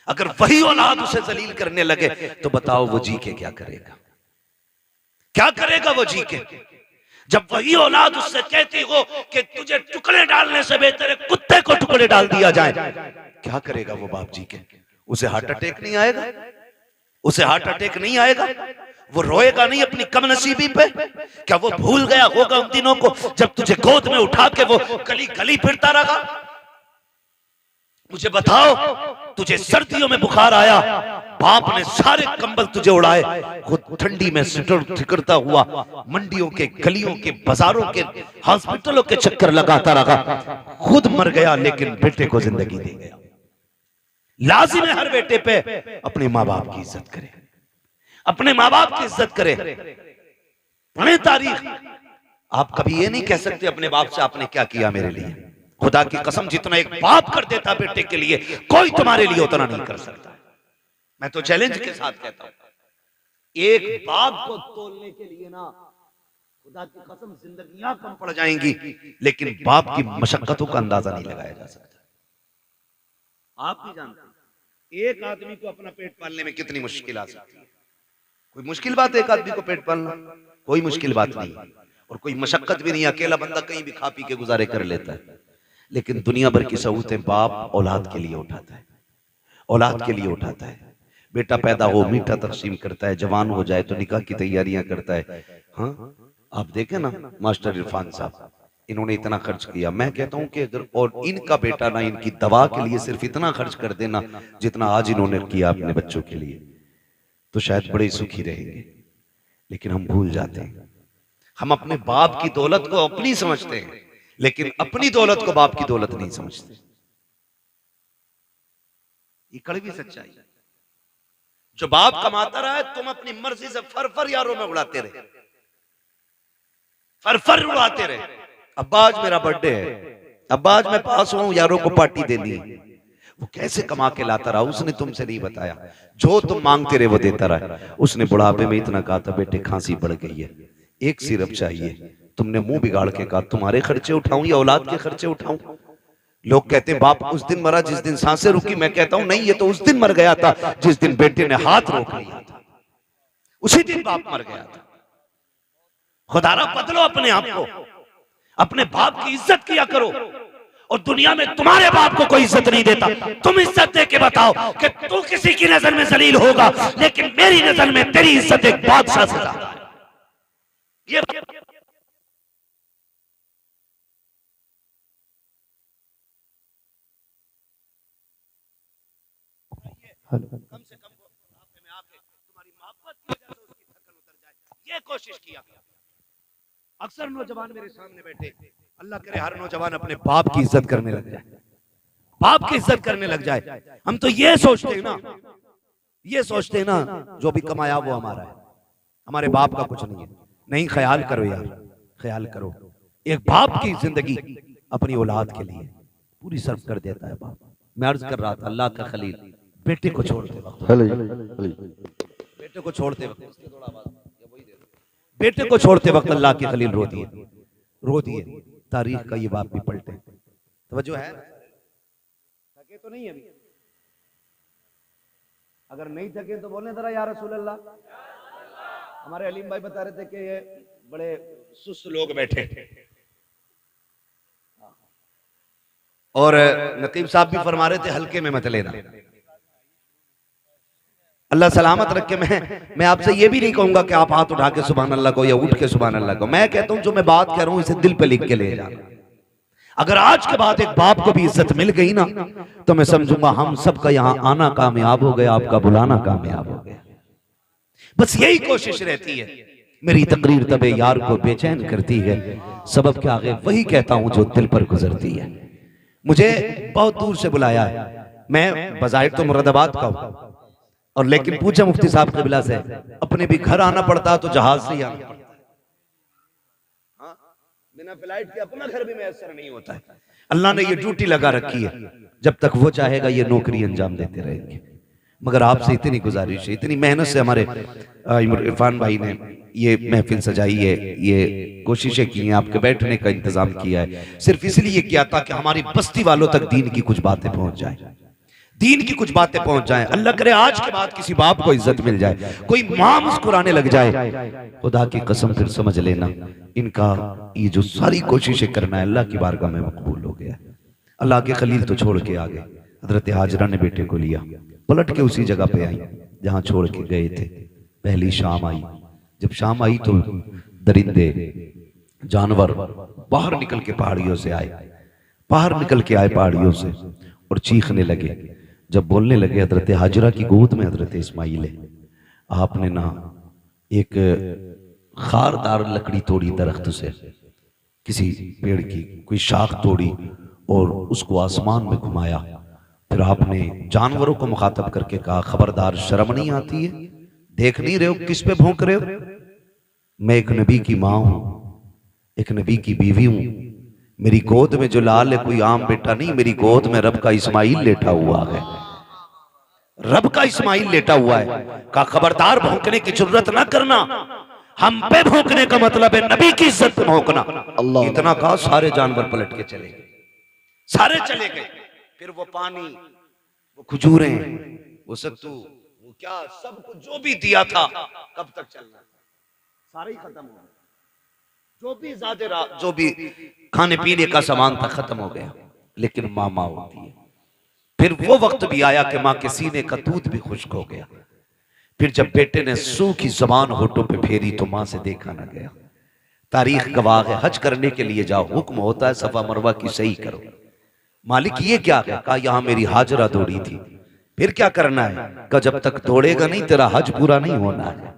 अगर वही औलाद उसे जलील करने लगे तो बताओ वो जी के क्या करेगा? क्या करेगा वो जी के? जब वही औलाद उससे कहती हो कि तुझे टुकड़े डालने से बेहतर है कुत्ते को टुकड़े डाल दिया जाए, क्या करेगा वो बाप जी के? उसे हार्ट अटैक नहीं आएगा? उसे हार्ट अटैक नहीं आएगा? वो रोएगा नहीं अपनी कमनसीबी पे? क्या वो भूल गया होगा उन दिनों को जब तुझे गोद में उठा के वो गली गली फिरता रहा? मुझे बताओ, तुझे सर्दियों में बुखार आया, बाप ने सारे कंबल तुझे उड़ाए, खुद ठंडी में ठिकरता हुआ मंडियों के, गलियों के, बाजारों के, हॉस्पिटलों के चक्कर लगाता रहा, खुद मर गया लेकिन बेटे को जिंदगी दे गया। लाजिम है हर बेटे पे अपने माँ बाप की इज्जत करे, अपने माँ बाप की इज्जत करे। पढ़े तारीख, आप कभी ये नहीं कह सकते अपने बाप से आपने क्या किया मेरे लिए। खुदा की कसम जितना एक बाप कर देता बेटे के लिए, कोई तुम्हारे लिए उतना नहीं कर सकता। मैं तो चैलेंज के साथ कहता हूं, एक बाप को तोलने के लिए ना खुदा की कसम जिंदगियां कम पड़ जाएंगी, लेकिन बाप की मशक्कतों का अंदाजा नहीं लगाया जा सकता। आप भी जानते हैं एक आदमी को अपना पेट पालने में कितनी मुश्किल आ सकती है। कोई मुश्किल बात है एक आदमी को पेट पालना? कोई मुश्किल बात नहीं है और कोई मशक्कत भी नहीं। अकेला बंदा कहीं भी खा पी के गुजारे कर लेता है। लेकिन दुनिया भर की सहूलतें बाप औलाद के लिए उठाता है, औलाद के लिए उठाता है। बेटा पैदा हो मीठा तकसीम करता है, जवान हो जाए तो निकाह की तैयारियां करता है। हाँ, आप देखें ना मास्टर इरफान साहब, इन्होंने इतना खर्च किया। मैं कहता हूं कि अगर और इनका बेटा ना इनकी दवा के लिए सिर्फ इतना खर्च कर देना जितना आज इन्होंने किया अपने बच्चों के लिए, तो शायद बड़े सुखी रहेंगे। लेकिन हम भूल जाते हैं, हम अपने बाप की दौलत को अपनी समझते हैं, लेकिन अपनी दौलत को बाप की दौलत नहीं समझते। ये कड़वी सच्चाई है। जो बाप कमाता रहा है, तुम अपनी मर्जी से फर यारों में उड़ाते रहे, फर उड़ाते रहे। अब्बा आज मेरा बर्थडे है, अब्बा आज मैं पास हुआ हूं, यारों को पार्टी देनी है। वो कैसे कमा के लाता रहा उसने तुमसे नहीं बताया। जो तुम मांगते रहे वो देता रहा। उसने बुढ़ापे में इतना कहा था, बेटे खांसी बढ़ गई है, एक सिरप चाहिए। तुमने मुंह बिगाड़ के कहा, तुम्हारे खर्चे उठाऊं या औलाद के खर्चे उठाऊं? लोग कहते हैं बाप उस दिन मरा जिस दिन सांसें रुकी। मैं कहता हूं नहीं, ये तो उस दिन मर गया था जिस दिन बेटे ने हाथ रोक लिया था, उसी दिन बाप मर गया था। खुदारा बदलो अपने आप को, अपने बाप की इज्जत किया करो। और दुनिया में तुम्हारे बाप को कोई इज्जत नहीं देता, तुम इज्जत दे के बताओ कि तू किसी की नजर में जलील होगा, लेकिन मेरी नजर में तेरी इज्जत एक बादशाह से ज्यादा है। ये कम से कम बुढ़ापे में आके तुम्हारी मोहब्बत की वजह से उसकी थकन उतर जाए, ये कोशिश किया। अक्सर नौजवान मेरे सामने बैठे, अल्लाह करे हर नौजवान अपने बाप की इज्जत करने लग जाए, बाप की इज्जत करने लग जाए। हम तो ये सोचते हैं ना, ये सोचते हैं ना जो भी कमाया वो हमारा है, हमारे बाप का कुछ नहीं है। नहीं, ख्याल करो यार, ख्याल करो। एक बाप की जिंदगी अपनी औलाद के लिए पूरी सर्व कर देता है बाप। मैं अर्ज कर रहा था, अल्लाह का खलील बेटे को छोड़ते वक्त, बेटे को छोड़ते वक्त, बेटे को छोड़ते वक्त अल्लाह के खलील रो दिए, रो दिए। तारीख का ये बाप भी पलटे। तवज्जो है? थके तो नहीं अभी? अगर नहीं थके तो बोले जरा या रसूल अल्लाह। हमारे अलीम भाई बता रहे थे कि ये बड़े सुस्त लोग बैठे, और नकीब साहब भी फरमा रहे थे हल्के में मत लेना। अल्लाह सलामत रखे। मैं आपसे ये भी नहीं कहूंगा कि आप हाथ उठा के सुभान अल्लाह को या उठ के सुभान अल्लाह को। मैं कहता हूं जो मैं बात कह रहा हूं इसे दिल पे लिख के ले जाना। अगर आज के बाद एक बाप को भी इज्जत मिल गई ना, तो मैं समझूंगा हम सबका यहां आना कामयाब हो गया, आपका बुलाना कामयाब हो गया। बस यही कोशिश रहती है। मेरी तकरीर तबे यार को बेचैन करती है, सबब के आगे वही कहता हूं जो दिल पर गुजरती है। मुझे बहुत दूर से बुलाया है, मैं बजाहिर तो मुरादाबाद का हूं, और लेकिन पूछा मुफ्ती साहब क़िबला से, अपने भी घर आना पड़ता तो जहाज से ही आना पड़ता। हाँ, बिना फ्लाइट के अपना घर भी मैसर नहीं होता है। अल्लाह ने ये ड्यूटी लगा रखी है, जब तक वो चाहेगा ये नौकरी अंजाम देते रहेंगे। मगर आपसे इतनी गुजारिश है, इतनी मेहनत से हमारे इरफान भाई ने ये महफिल सजाई है, ये कोशिशें की हैं, आपके बैठने का इंतजाम किया है, सिर्फ इसलिए किया था कि हमारी बस्ती वालों तक दीन की कुछ बातें पहुंच जाए, दीन की कुछ बातें पहुंच जाएं। अल्लाह करे आज के बाद किसी बाप को इज्जत मिल जाए, कोई मां मुस्कुराने लग जाए, खुदा की कसम फिर समझ लेना इनका ये जो सारी कोशिशें करना है अल्लाह की बारगाह में मकबूल हो गया। अल्लाह के खलील तो छोड़ के आ गए, हजरत हाजरा ने बेटे को लिया, पलट के उसी जगह पे आई जहां छोड़ के गए थे। पहली शाम आई, जब शाम आई तो दरिंदे जानवर बाहर निकल के पहाड़ियों से आए, बाहर निकल के आए पहाड़ियों से और चीखने लगे। जब बोलने लगे, हजरत हाजरा की गोद में हजरत इस्माइल है, आपने ना एक खारदार लकड़ी तोड़ी दरख्त से, किसी पेड़ की कोई शाख तोड़ी और उसको आसमान में घुमाया। फिर आपने जानवरों को मुखातब करके कहा, खबरदार शर्म नहीं आती है? देख नहीं रहे हो किस पे भौंक रहे हो? मैं एक नबी की माँ हूं, एक नबी की बीवी हूं, मेरी गोद में जो लाल है कोई आम बेटा नहीं, मेरी गोद में रब का इस्माइल लेटा हुआ है, रब का इस्माइल लेटा हुआ है। का खबरदार भौंकने की जरूरत ना करना, हम पे भौंकने का मतलब है नबी की इज्जत पे भौंकना। इतना कहा सारे जानवर पलट के चले गए, सारे चले गए। फिर वो पानी, वो खजूरें, वो सत्तू, वो क्या सब कुछ जो भी दिया था कब तक चलना, सारा ही खत्म हो गया। जो भी खाने पीने का सामान था खत्म हो गया। लेकिन माँ होती है। फिर वो वक्त भी आया कि माँ के सीने का दूध भी खुश्क हो गया। फिर जब बेटे ने सूखी जबान होठों पे फेरी तो माँ से देखा ना गया। तारीख गवाह है, हज करने के लिए जाओ, हुक्म होता है सफा मरवा की सही करो। मालिक ये क्या है? कहा यहाँ मेरी हाजरा दौड़ी थी। फिर क्या करना है? कहा जब तक दौड़ेगा नहीं तेरा हज पूरा नहीं होना है,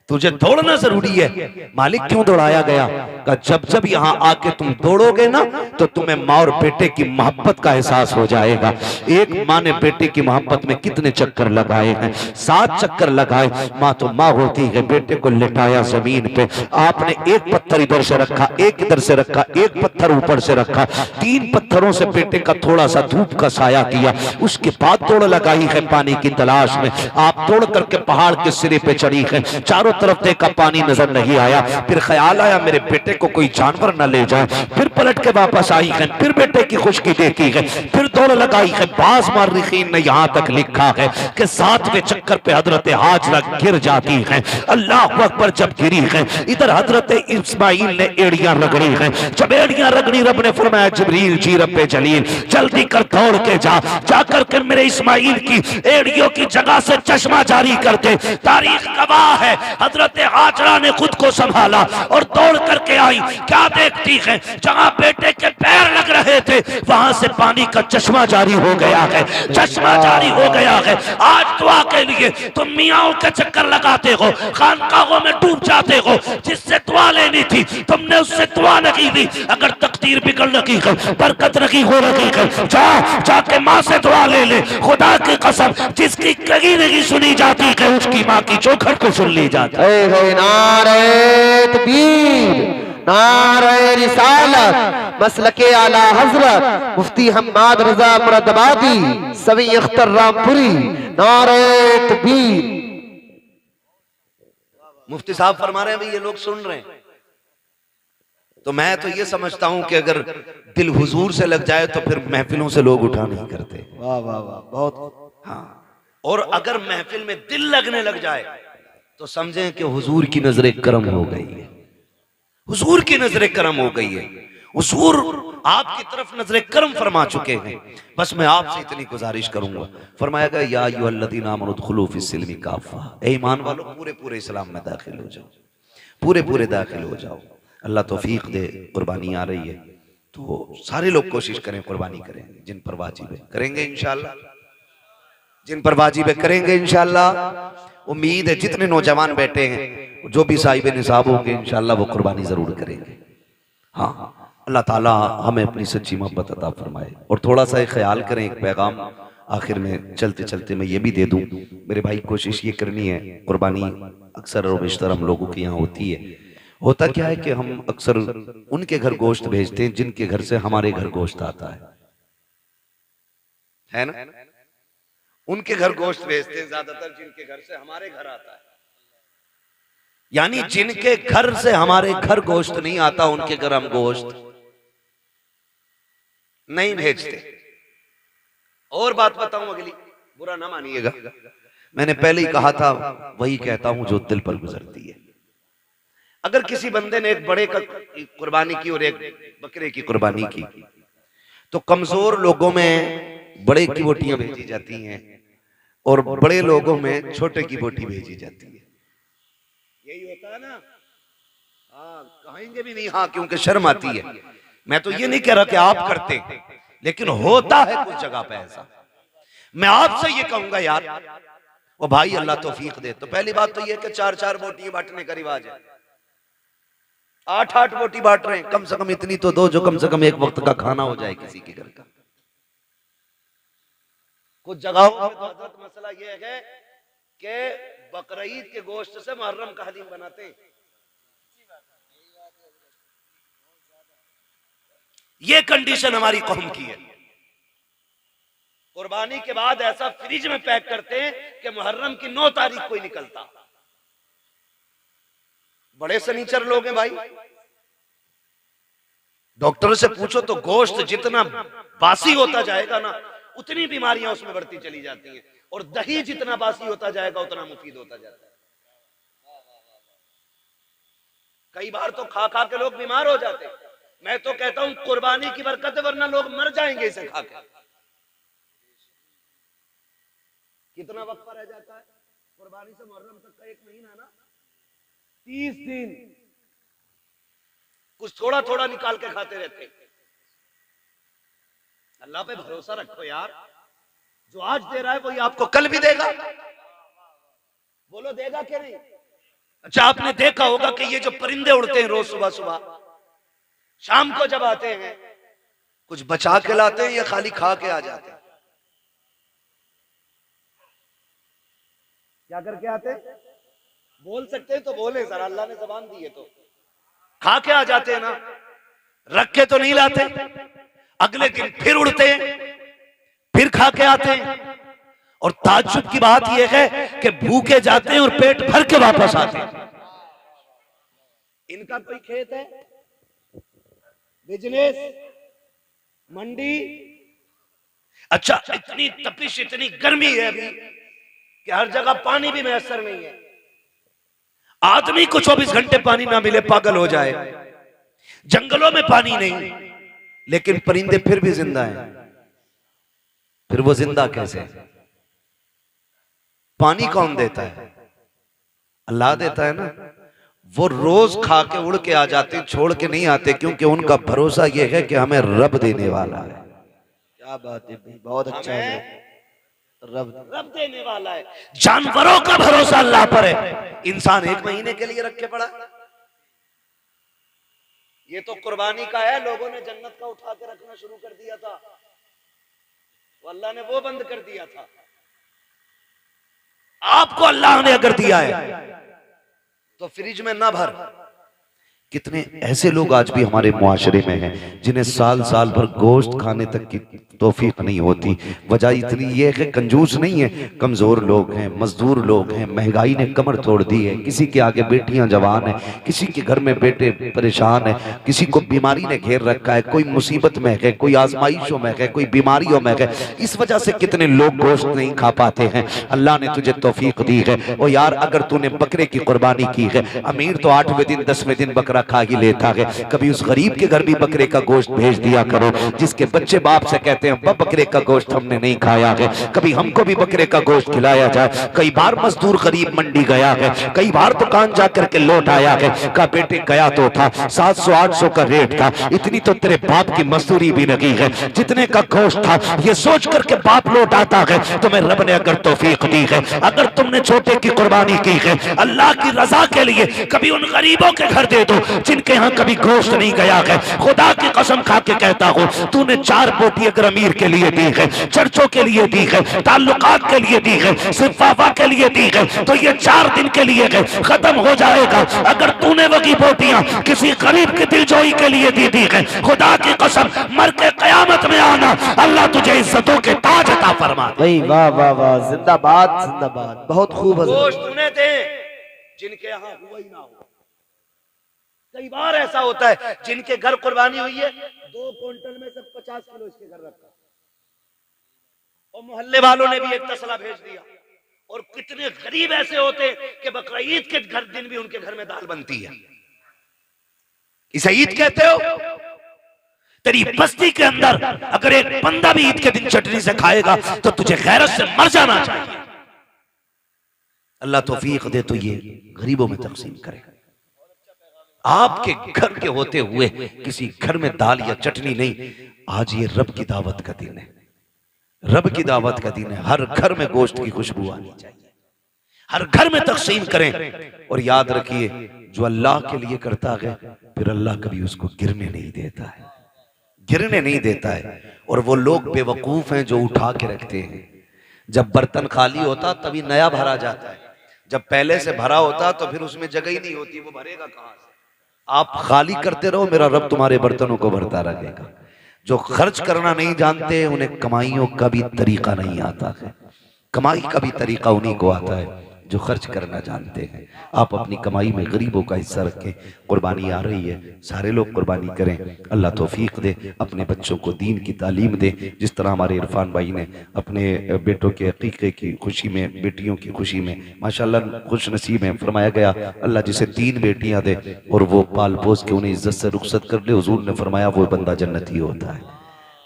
तुझे दौड़ना जरूरी है। मालिक क्यों दौड़ाया गया? कहा जब जब यहाँ आके तुम दौड़ोगे ना तो तुम्हें माँ और बेटे की मोहब्बत का एहसास हो जाएगा। एक माँ ने बेटे की मोहब्बत में कितने चक्कर लगाए हैं, 7 चक्कर लगाए। माँ तो माँ होती है। बेटे को लिटाया जमीन पे, आपने एक पत्थर इधर से रखा, एक इधर से रखा, एक पत्थर ऊपर से रखा, 3 पत्थरों से बेटे का थोड़ा सा धूप का साया किया। उसके बाद दौड़ लगाई है पानी की तलाश में। आप दौड़ करके पहाड़ के सिरे पे चढ़ी है, चारों तरफ देखा पानी नजर नहीं आया। फिर ख्याल आया मेरे बेटे को कोई जानवर न ले जाए। फिर पलट के वापस आई है, फिर बेटे की खुशकी देखी है, फिर दौड़ लगाई है। बाज मार्रिखीन ने यहां तक लिखा है कि 7वें चक्कर पे हजरत हाजरा गिर जाती है। अल्लाह अकबर जब गिरी है, इधर हजरत इस्माइल ने एड़ियां रगड़ी है। जब एड़ियां रगड़ी, रब ने फरमाया जिब्रील जी रब्बे जलील जल्दी कर दौड़ के जा करके मेरे इस्माइल की एड़ियों की जगह से चश्मा जारी कर दे। तारीख गवाह है, हजरत हाजरा ने खुद को संभाला और दौड़ करके आई। क्या देखती है? जहां बेटे के पैर लग रहे थे वहां से पानी का चश्मा जारी हो गया है, चश्मा जारी हो गया है। आज दुआ के लिए तुम मियाओं के चक्कर लगाते हो, खानकाहों में डूब जाते हो। जिससे दुआ लेनी थी तुमने उससे दुआ नहीं दी। अगर तकदीर बिगड़ लगी है, बरकत नहीं हो रही है, जाके माँ से दुआ ले। खुदा की कसम जिसकी कहीं नहीं सुनी जाती है उसकी माँ की चौखट को सुन ली जाती है। नारे तकबीर, नारे रिसालत, मसलके आला हजरत मुफ्ती हम्माद रजा मुरादाबादी सवी अख्तर रामपुरी, नारे तकबीर। मुफ्ती साहब फरमा रहे हैं भाई ये लोग सुन रहे हैं, तो मैं तो ये समझता हूं कि अगर दिल हुजूर से लग जाए तो फिर महफिलों से लोग उठा नहीं करते। वाह वाह वाह, बहुत। हाँ, और अगर महफिल में दिल लगने लग जाए तो समझें कि हुजूर की नजर करम हो गई है, हुजूर की नजर करम हो गई है। हुजूर आपकी तरफ नजर करम फरमा चुके हैं। बस मैं आपसे इतनी गुजारिश करूंगा, फरमाया गया या अय्युहल्लज़ीना आमनू उदखुलू फिस्सिल्मी काफ़ा, ए ईमान वालों पूरे इस्लाम में दाखिल हो जाओ, पूरे दाखिल हो जाओ। अल्लाह तौफीक दे। कुर्बानी आ रही है तो सारे लोग कोशिश करें, कुर्बानी करें। जिन पर वाजिब है करेंगे इंशाअल्लाह, जिन पर वाजिब है करेंगे इंशाअल्लाह। उम्मीद है जितने नौजवान बैठे हैं जो भी साहिब निसाब होंगे इंशाअल्लाह वो कुर्बानी जरूर करेंगे। हाँ, अल्लाह ताला हमें अपनी सच्ची मोहब्बत अता फरमाए। और थोड़ा सा ख्याल करें, एक पैगाम आखिर में चलते चलते मैं ये भी दे दूं, मेरे भाई कोशिश ये करनी है, कुर्बानी अक्सर और बेशतर हम लोगों के यहाँ होती है। होता क्या है कि हम अक्सर उनके घर गोश्त भेजते हैं जिनके घर से हमारे घर गोश्त आता है ना? उनके घर गोश्त भेजते हैं ज्यादातर जिनके घर से हमारे घर आता है। यानी जिनके घर से हमारे घर गोश्त नहीं आता उनके घर हम गोश्त नहीं भेजते। और बात बताऊं अगली, बुरा ना मानिएगा, मैंने पहले ही कहा था, वही कहता हूं जो दिल पर गुजरती है। अगर किसी बंदे ने एक बड़े का कुर्बानी की और एक बकरे की कुर्बानी की तो कमजोर लोगों में बड़े की बोटियां भेजी जाती हैं और बड़े लोगों में छोटे की बोटी भेजी जाती है। यही होता है ना? हाँ, कहेंगे भी नहीं हाँ, क्योंकि शर्म आती है। मैं तो ये नहीं कह रहा कि आप करते, लेकिन होता है कुछ जगह पे ऐसा। मैं आपसे ये कहूंगा यार, वो भाई अल्लाह तौफीक दे। तो पहली बात तो ये कि 4-4 बोटियां बांटने का रिवाज है, 8-8 बोटी बांट रहे हैं, कम से कम इतनी तो दो जो कम से कम एक वक्त का खाना हो जाए किसी के घर का। कुछ जगहों पे तो हजरत मसला ये है कि बकरीद के गोश्त से मुहर्रम का हलीम बनाते हैं। ये कंडीशन हमारी कौम की है। कुर्बानी के बाद ऐसा फ्रिज में पैक करते हैं कि मुहर्रम की 9 तारीख को ही निकलता। बड़े सनीचर लोग हैं भाई। डॉक्टर से पूछो तो गोश्त जितना बासी होता जाएगा ना उतनी बीमारियां उसमें बढ़ती चली जाती हैं। और दही जितना बासी होता जाएगा उतना मुफीद होता जाता है। कई बार तो खा खा के लोग बीमार हो जाते हैं। मैं तो कहता हूं कुर्बानी की बरकत है, वरना लोग मर जाएंगे इसे खा के। कितना वक्त रह जाता है कुर्बानी से मुहर्रम तक का? 1 महीना ना, 30 दिन कुछ थोड़ा थोड़ा निकाल के खाते रहते। अल्लाह पे भरोसा रखो यार, जो आज दे रहा है वही आपको कल भी देगा। बोलो देगा कि नहीं? अच्छा, आपने देखा होगा कि ये जो परिंदे उड़ते हैं रोज सुबह सुबह, शाम को जब आते हैं कुछ बचा के लाते हैं या खाली खा के आ जाते हैं? क्या करके आते हैं? बोल सकते हैं तो बोले सर, अल्लाह ने ज़बान दी है तो। खा के आ जाते हैं ना, रख के तो नहीं लाते। अगले दिन फिर उड़ते हैं, फिर खा के आते हैं। और ताज्जुब की बात यह है कि भूखे जाते हैं और पेट भर के वापस आते हैं। इनका कोई खेत है, बिजनेस, मंडी? अच्छा, इतनी तपिश, इतनी गर्मी है अभी कि हर जगह पानी भी मैसर नहीं है। आदमी को 24 घंटे पानी ना मिले पागल हो जाए। जंगलों में पानी नहीं, लेकिन परिंदे फिर भी जिंदा हैं। फिर वो जिंदा कैसे? पानी कौन देता है? अल्लाह देता है ना। वो रोज खा के उड़ के आ जाते, छोड़ के नहीं आते, क्योंकि उनका भरोसा ये है कि हमें रब देने वाला है। क्या बात है भाई, बहुत अच्छा है। रब देने वाला है। जानवरों का भरोसा अल्लाह पर है। इंसान 1 महीने के लिए रख के पड़ा। ये तो कुर्बानी का है। लोगों ने जन्नत का उठा के रखना शुरू कर दिया था, तो अल्लाह ने वो बंद कर दिया था। आपको अल्लाह ने अगर दिया है तो फ्रिज में ना भर। कितने ऐसे लोग आज भी हमारे मुआशरे में हैं जिन्हें साल साल भर गोश्त खाने तक की तौफीक नहीं होती। वजह इतनी ये है, कंजूस नहीं है, कमजोर लोग हैं, मजदूर लोग हैं, महंगाई ने कमर तोड़ दी है। किसी के आगे बेटियां जवान हैं, किसी के घर में बेटे परेशान है, किसी को बीमारी ने घेर रखा है, कोई मुसीबत में है, कोई आजमाइशों में है, कोई बीमारियों में है। इस वजह से कितने लोग गोश्त नहीं खा पाते हैं। अल्लाह ने तुझे तौफीक दी है। ओ यार, अगर तूने बकरे की कुर्बानी की है, अमीर तो 8वें दिन 10वें दिन बकरा खा ही लेता है, कभी उस गरीब के घर भी बकरे का गोश्त भेज दिया करो। जिसके बच्चे बाप से कहते हैं बकरे का गोश्त हमने नहीं खाया है, कभी हमको भी बकरे का गोश्त खिलाया जाए। कई बार मजदूर गरीब मंडी गया है, कई बार दुकान जाकर के लौट आया है, का बेटे गया तो था 700-800 का रेट था, इतनी तो तेरे बाप की मजदूरी भी नहीं है, जितने का गोश्त था ये सोच करके बाप लौट आता है। तुम्हें रब ने अगर तौफीक दी है, अगर तुमने छोटे की कुर्बानी की है अल्लाह की रजा के लिए, कभी उन गरीबों के घर दे दो जिनके यहाँ कभी गोश्त नहीं गया है। खुदा की कसम खा के कहता हूँ, तूने 4 बोटी अगर अमीर के लिए दी है, चर्चों के लिए दी है, ताल्लुकात के लिए दी है, सिर्फ वाफा के लिए दी है, तो ये 4 दिन के लिए है, खत्म हो जाएगा। अगर तूने वही बोटियां किसी गरीब की दिलजोई के लिए दी है, खुदा की कसम मर के कयामत में आना, अल्लाह तुझे इज्जतों के ताज अता फरमा। भाई वाह वाह वाह, जिंदाबाद जिंदाबाद, बहुत खूब। गोश्त उन्हें दे जिनके यहाँ हुआ ही ना हो। कई बार ऐसा होता है जिनके घर कुर्बानी हुई है, 2 क्विंटल में से 50 किलो इसके घर रखा, और मोहल्ले वालों ने भी एक तसला भेज दिया। और कितने गरीब ऐसे होते हैं कि बकरा ईद के घर दिन भी उनके घर में दाल बनती है। इसे ईद कहते हो? तेरी बस्ती के अंदर अगर एक बंदा भी ईद के दिन चटनी से खाएगा तो तुझे गैरत से मर जाना चाहिए। अल्लाह तौफीक दे तो ये गरीबों में तकसीम करेगा। आपके घर के होते हुए किसी घर में दाल या चटनी नहीं। आज ये रब की दावत का दिन है, रब की दावत का दिन है। हर घर में गोश्त की खुशबू आनी चाहिए, हर घर में तकसीम करें। और याद रखिए, जो अल्लाह के लिए करता है फिर अल्लाह कभी उसको गिरने नहीं देता है, गिरने नहीं देता है। और वो लोग बेवकूफ हैं जो उठा के रखते हैं। जब बर्तन खाली होता तभी नया भरा जाता है, जब पहले से भरा होता तो फिर उसमें जगह ही नहीं होती, वो भरेगा कहां से? आप खाली करते रहो, मेरा रब तुम्हारे बर्तनों को भरता रहेगा। जो खर्च करना नहीं जानते उन्हें कमाइयों का भी तरीका नहीं आता है, कमाई का भी तरीका उन्हीं को आता है जो खर्च करना जानते हैं। आप अपनी कमाई में गरीबों का हिस्सा रखें। कुर्बानी आ रही है, सारे लोग कुर्बानी करें। अल्लाह तौफीक दे, अपने बच्चों को दीन की तालीम दे। जिस तरह हमारे इरफान भाई ने अपने बेटों के अकीक़े की खुशी में, बेटियों की खुशी में माशाअल्लाह खुश नसीब है। फरमाया गया अल्लाह जिसे 3 बेटियां दे और वो पाल पोस के उन्हें इज्जत से रुखसत कर ले, हुजूर ने फरमाया वो बंदा जन्नती होता है,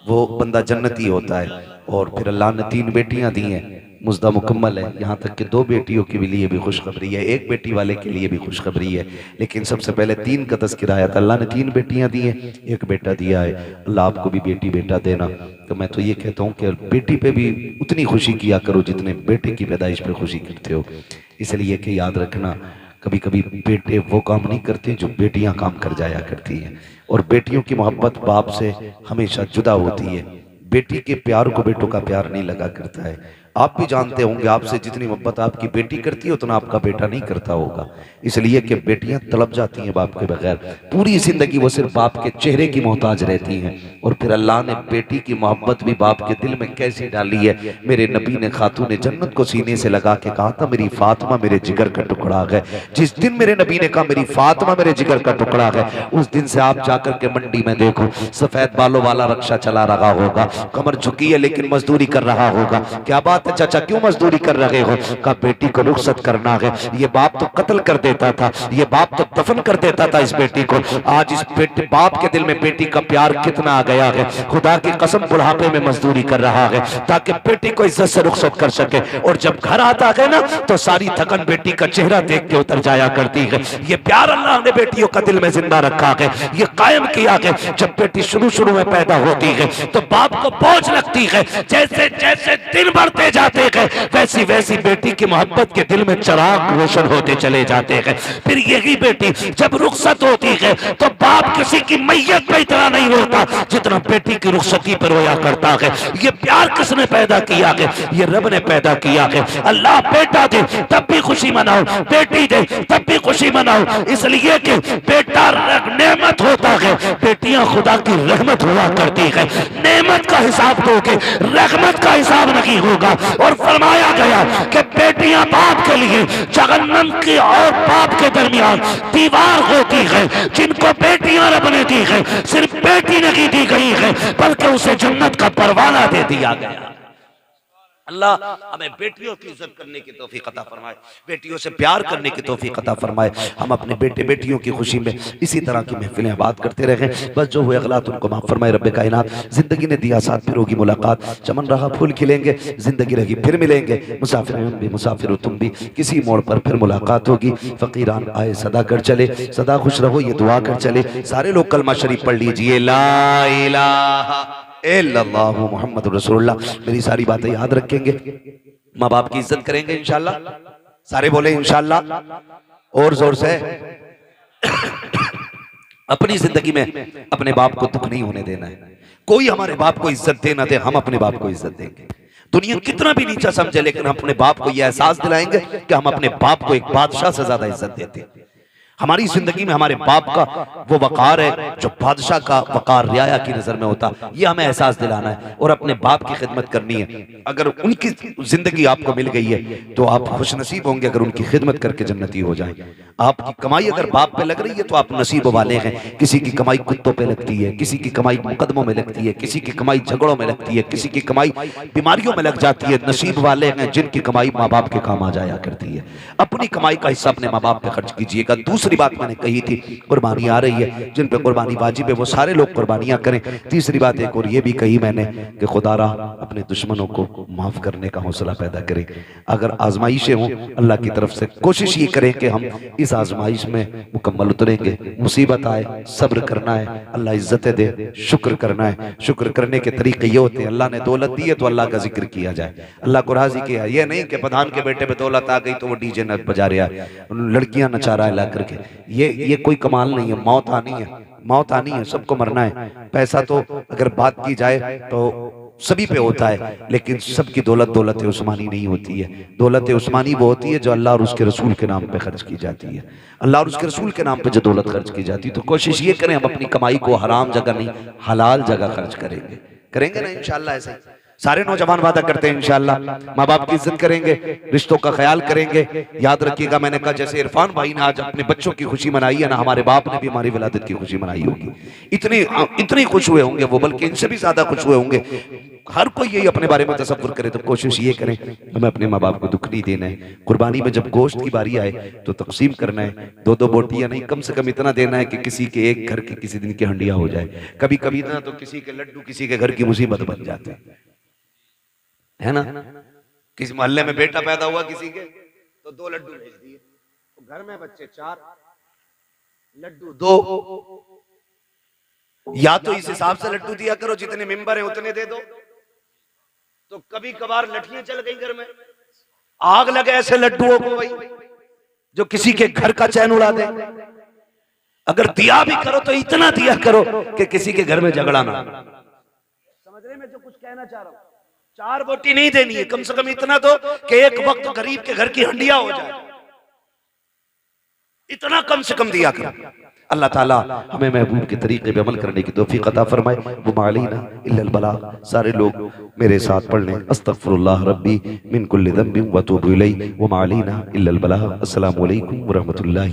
वो बंदा जन्नती होता है। और फिर अल्लाह ने 3 बेटियां दी हैं, मुज्दा मुकम्मल है। यहाँ तक कि 2 बेटियों के लिए भी खुशखबरी है, 1 बेटी वाले के लिए भी खुशखबरी है। लेकिन सबसे पहले 3 का तज़किरा आया था। अल्लाह ने 3 बेटियां दी हैं, 1 बेटा दिया है। अल्लाह आपको भी बेटी बेटा देना। तो मैं तो ये कहता हूँ कि बेटी पे भी उतनी खुशी किया करो जितने बेटे की पैदाइश पे खुशी करते हो। इसलिए कि याद रखना, कभी कभी बेटे वो काम नहीं करते जो बेटियां काम कर जाया करती हैं। और बेटियों की मोहब्बत बाप से हमेशा जुदा होती है। बेटी के प्यार को बेटों का प्यार नहीं लगा करता है। आप भी जानते होंगे, आपसे जितनी मोहब्बत आपकी बेटी करती है उतना आपका बेटा नहीं करता होगा। इसलिए कि बेटियां तड़प जाती हैं बाप के बगैर, पूरी जिंदगी वो सिर्फ बाप के चेहरे की मोहताज रहती हैं। और फिर अल्लाह ने बेटी की मोहब्बत भी बाप के दिल में कैसी डाली है। मेरे नबी ने खातून जन्नत को सीने से लगा के कहा था, मेरी फातिमा मेरे जिगर का टुकड़ा है। जिस दिन मेरे नबी ने कहा मेरी फातिमा मेरे जिगर का टुकड़ा है, उस दिन से आप जाकर के मंडी में देखो, सफेद बालों वाला रक्षा चला रहा होगा, कमर झुकी है लेकिन मजदूरी कर रहा होगा। क्या बात है चाचा, क्यों मजदूरी कर रहे हो? कहा बेटी को रुखसत करना है। ये बाप तो कत्ल कर देता था, ये बाप तो दफन कर देता था इस बेटी को। आज इस बेटे बाप के दिल में बेटी का प्यार कितना आ गया है। खुदा की कसम बुढ़ापे में मजदूरी कर रहा है ताकि बेटी को इज्जत से रुखसत कर सके। और जब घर आता है ना तो सारी थकन बेटी का चेहरा देख के उतर जाया करती है। ये प्यार अल्लाह ने बेटियों का दिल में जिंदा रखा है, ये कायम किया है। जब बेटी शुरू में पैदा होती है तो बाप को बोझ लगती है, जैसे जैसे दिन बढ़ते जाते हैं वैसी वैसी बेटी की मोहब्बत के दिल में चिराग रोशन होते चले जाते हैं। फिर यही बेटी जब रुखसत होती है तो बाप किसी की मैयत पे इतना नहीं रोता जितना बेटी की रुखसती पर रोया करता है। ये प्यार किसने पैदा किया है? ये रब ने पैदा किया है। अल्लाह बेटा दे तब भी खुशी मनाओ, बेटी दे तब भी खुशी मनाओ, इसलिए कि बेटा नेमत होता है, बेटियां खुदा की रहमत हुआ करती है। नेमत का हिसाब दोगे, रहमत का हिसाब नहीं होगा। और फरमाया गया कि बेटियां बाप के लिए जहन्नम की और बाप के दरमियान दीवार होती है। जिनको बेटियां रब ने दी है, सिर्फ बेटी नहीं दी गई है बल्कि उसे जन्नत का परवाना दे दिया गया। अल्लाह हमें बेटियों की इज्जत करने की तौफीक अता फरमाए, बेटियों से प्यार करने की तौफीक अता फरमाए। हम अपने बेटे बेटियों की खुशी में इसी तरह की महफिलें बात करते रहे। बस जो हुए अगलात उनको माफ फरमाए रब्बे कायनात। जिंदगी ने दिया साथ, फिर होगी मुलाकात, चमन रहा फूल खिलेंगे, जिंदगी रही फिर मिलेंगे। मुसाफिर हम भी, मुसाफिर हो तुम भी, किसी मोड़ पर फिर मुलाकात होगी। फकीरान आए सदा कर चले, सदा खुश रहो ये दुआ कर चले। सारे लोग कलमा शरीफ पढ़ लीजिए, ला इलाहा इल्लल्लाहु मुहम्मद रसूलुल्लाह। मेरी सारी बातें याद रखेंगे, माँ बाप की इज्जत करेंगे इंशाल्लाह। सारे बोले इंशाल्लाह और जोर से। अपनी जिंदगी में अपने बाप को दुख नहीं होने देना है। कोई हमारे बाप को इज्जत दे ना दे, हम अपने बाप को इज्जत देंगे। दुनिया कितना भी नीचा समझे लेकिन हम अपने बाप को यह एहसास दिलाएंगे कि हम अपने बाप को एक बादशाह से ज्यादा इज्जत देते हैं। हमारी जिंदगी में हमारे बाप का वो वकार है जो बादशाह का वकार रियाया की नजर में होता, ये हमें एहसास दिलाना है और अपने बाप की खिदमत करनी है। अगर उनकी जिंदगी आपको मिल गई है तो आप खुशनसीब होंगे अगर उनकी खिदमत करके जन्नती हो जाएं। आपकी कमाई अगर बाप पे लग रही है तो आप नसीब वाले हैं। किसी की कमाई कुत्तों पे लगती है, किसी की कमाई मुकदमों में लगती है, किसी की कमाई झगड़ों में लगती है, किसी की कमाई बीमारियों में लग जाती है। नसीब वाले हैं जिनकी कमाई माँ बाप के काम आ जाया करती है। अपनी कमाई का हिस्सा अपने माँ बाप पे खर्च कीजिएगा। दूसरी बात मैंने कही थी, कुर्बानी आ रही है, जिन पे कुर्बानी वाजिब है वो सारे लोग कुर्बानियां करें। तीसरी बात एक और ये भी कही मैंने कि खुदारा अपने दुश्मनों को माफ करने का हौसला पैदा करें। अगर आजमाइशें हों अल्लाह की तरफ से, कोशिश ये करें कि हम इस आजमाइश में मुकम्मल उतरेंगे। मुसीबत आए सब्र करना है, अल्लाह इज्जतें दे शुक्र करना है। शुक्र करने के तरीके ये होते हैं, अल्लाह ने दौलत दी है तो अल्लाह का जिक्र किया जाए, अल्लाह को राजी किया। ये नहीं कि प्रधान के बेटे पे दौलत आ गई तो वो डीजे न बजा रहा है, लड़कियां नचा रहा है ला करके। ये कोई कमाल नहीं है। मौत आनी है, मौत आनी है, सबको मरना है। पैसा तो अगर बात की जाए तो सभी पे होता है, लेकिन सबकी दौलत दौलत उस्मानी नहीं होती है। दौलत उस्मानी वो होती है जो अल्लाह और उसके रसूल के नाम पे खर्च की जाती है। अल्लाह और उसके रसूल के नाम पे जो दौलत खर्च की जाती है, तो कोशिश ये करें हम अपनी कमाई को हराम जगह नहीं हलाल जगह खर्च करेंगे ना इंशाअल्लाह। ऐसे सारे नौजवान वादा करते हैं इंशाअल्लाह माँ बाप की इज्जत करेंगे, रिश्तों का ख्याल करेंगे। याद रखिएगा, मैंने कहा जैसे इरफान भाई ने आज अपने बच्चों की खुशी मनाई है ना, हमारे बाप ने भी हमारी विलादत की खुशी मनाई होगी। इतनी खुश हुए होंगे वो, बल्कि इनसे भी ज्यादा खुश हुए होंगे। हर कोई यही अपने बारे में तसव्वुर करे तो कोशिश ये करें हमें अपने माँ बाप को दुख नहीं देना है। कुर्बानी में जब गोश्त की बारी आए तो तकसीम करना है, दो दो बोटियां नहीं, कम से कम इतना देना है कि किसी के एक घर की किसी दिन की हंडिया हो जाए। कभी कभी ना तो किसी के लड्डू किसी के घर की मुसीबत बन जाते है ना। किसी मोहल्ले में बेटा पैदा हुआ किसी के, तो 2 लड्डू भेज दिए, तो घर में बच्चे 4, लड्डू 2। या तो इस हिसाब से लड्डू दिया करो जितने मेंबर हैं उतने दे दो। तो कभी कभार लठियां चल गई घर में, आग लगे ऐसे लड्डुओं को भाई जो किसी के घर का चैन उड़ा दे। अगर दिया भी करो तो इतना दिया करो कि किसी के घर में झगड़ा ना। समझ रहे मैं जो कुछ कहना चाह रहा हूं? 4 बोटी नहीं देनी है, कम से कम इतना दो कि एक वक्त गरीब के घर की हंडिया हो जाए। इतना कम से कम दिया करो। अल्लाह ताला हमें महबूब के तरीके पे अमल करने की तौफीक अता फरमाए। वो मालीना इल्लल बलाग। सारे लोग मेरे साथ पढ़ लें, अस्तगफिरुल्लाह रब्बी मिन कुल्लि ज़ंबिन व अतूबु इलैहि। वो मालीना इल्लल बलाग। अस्सलामु अलैकुम व रहमतुल्लाहि।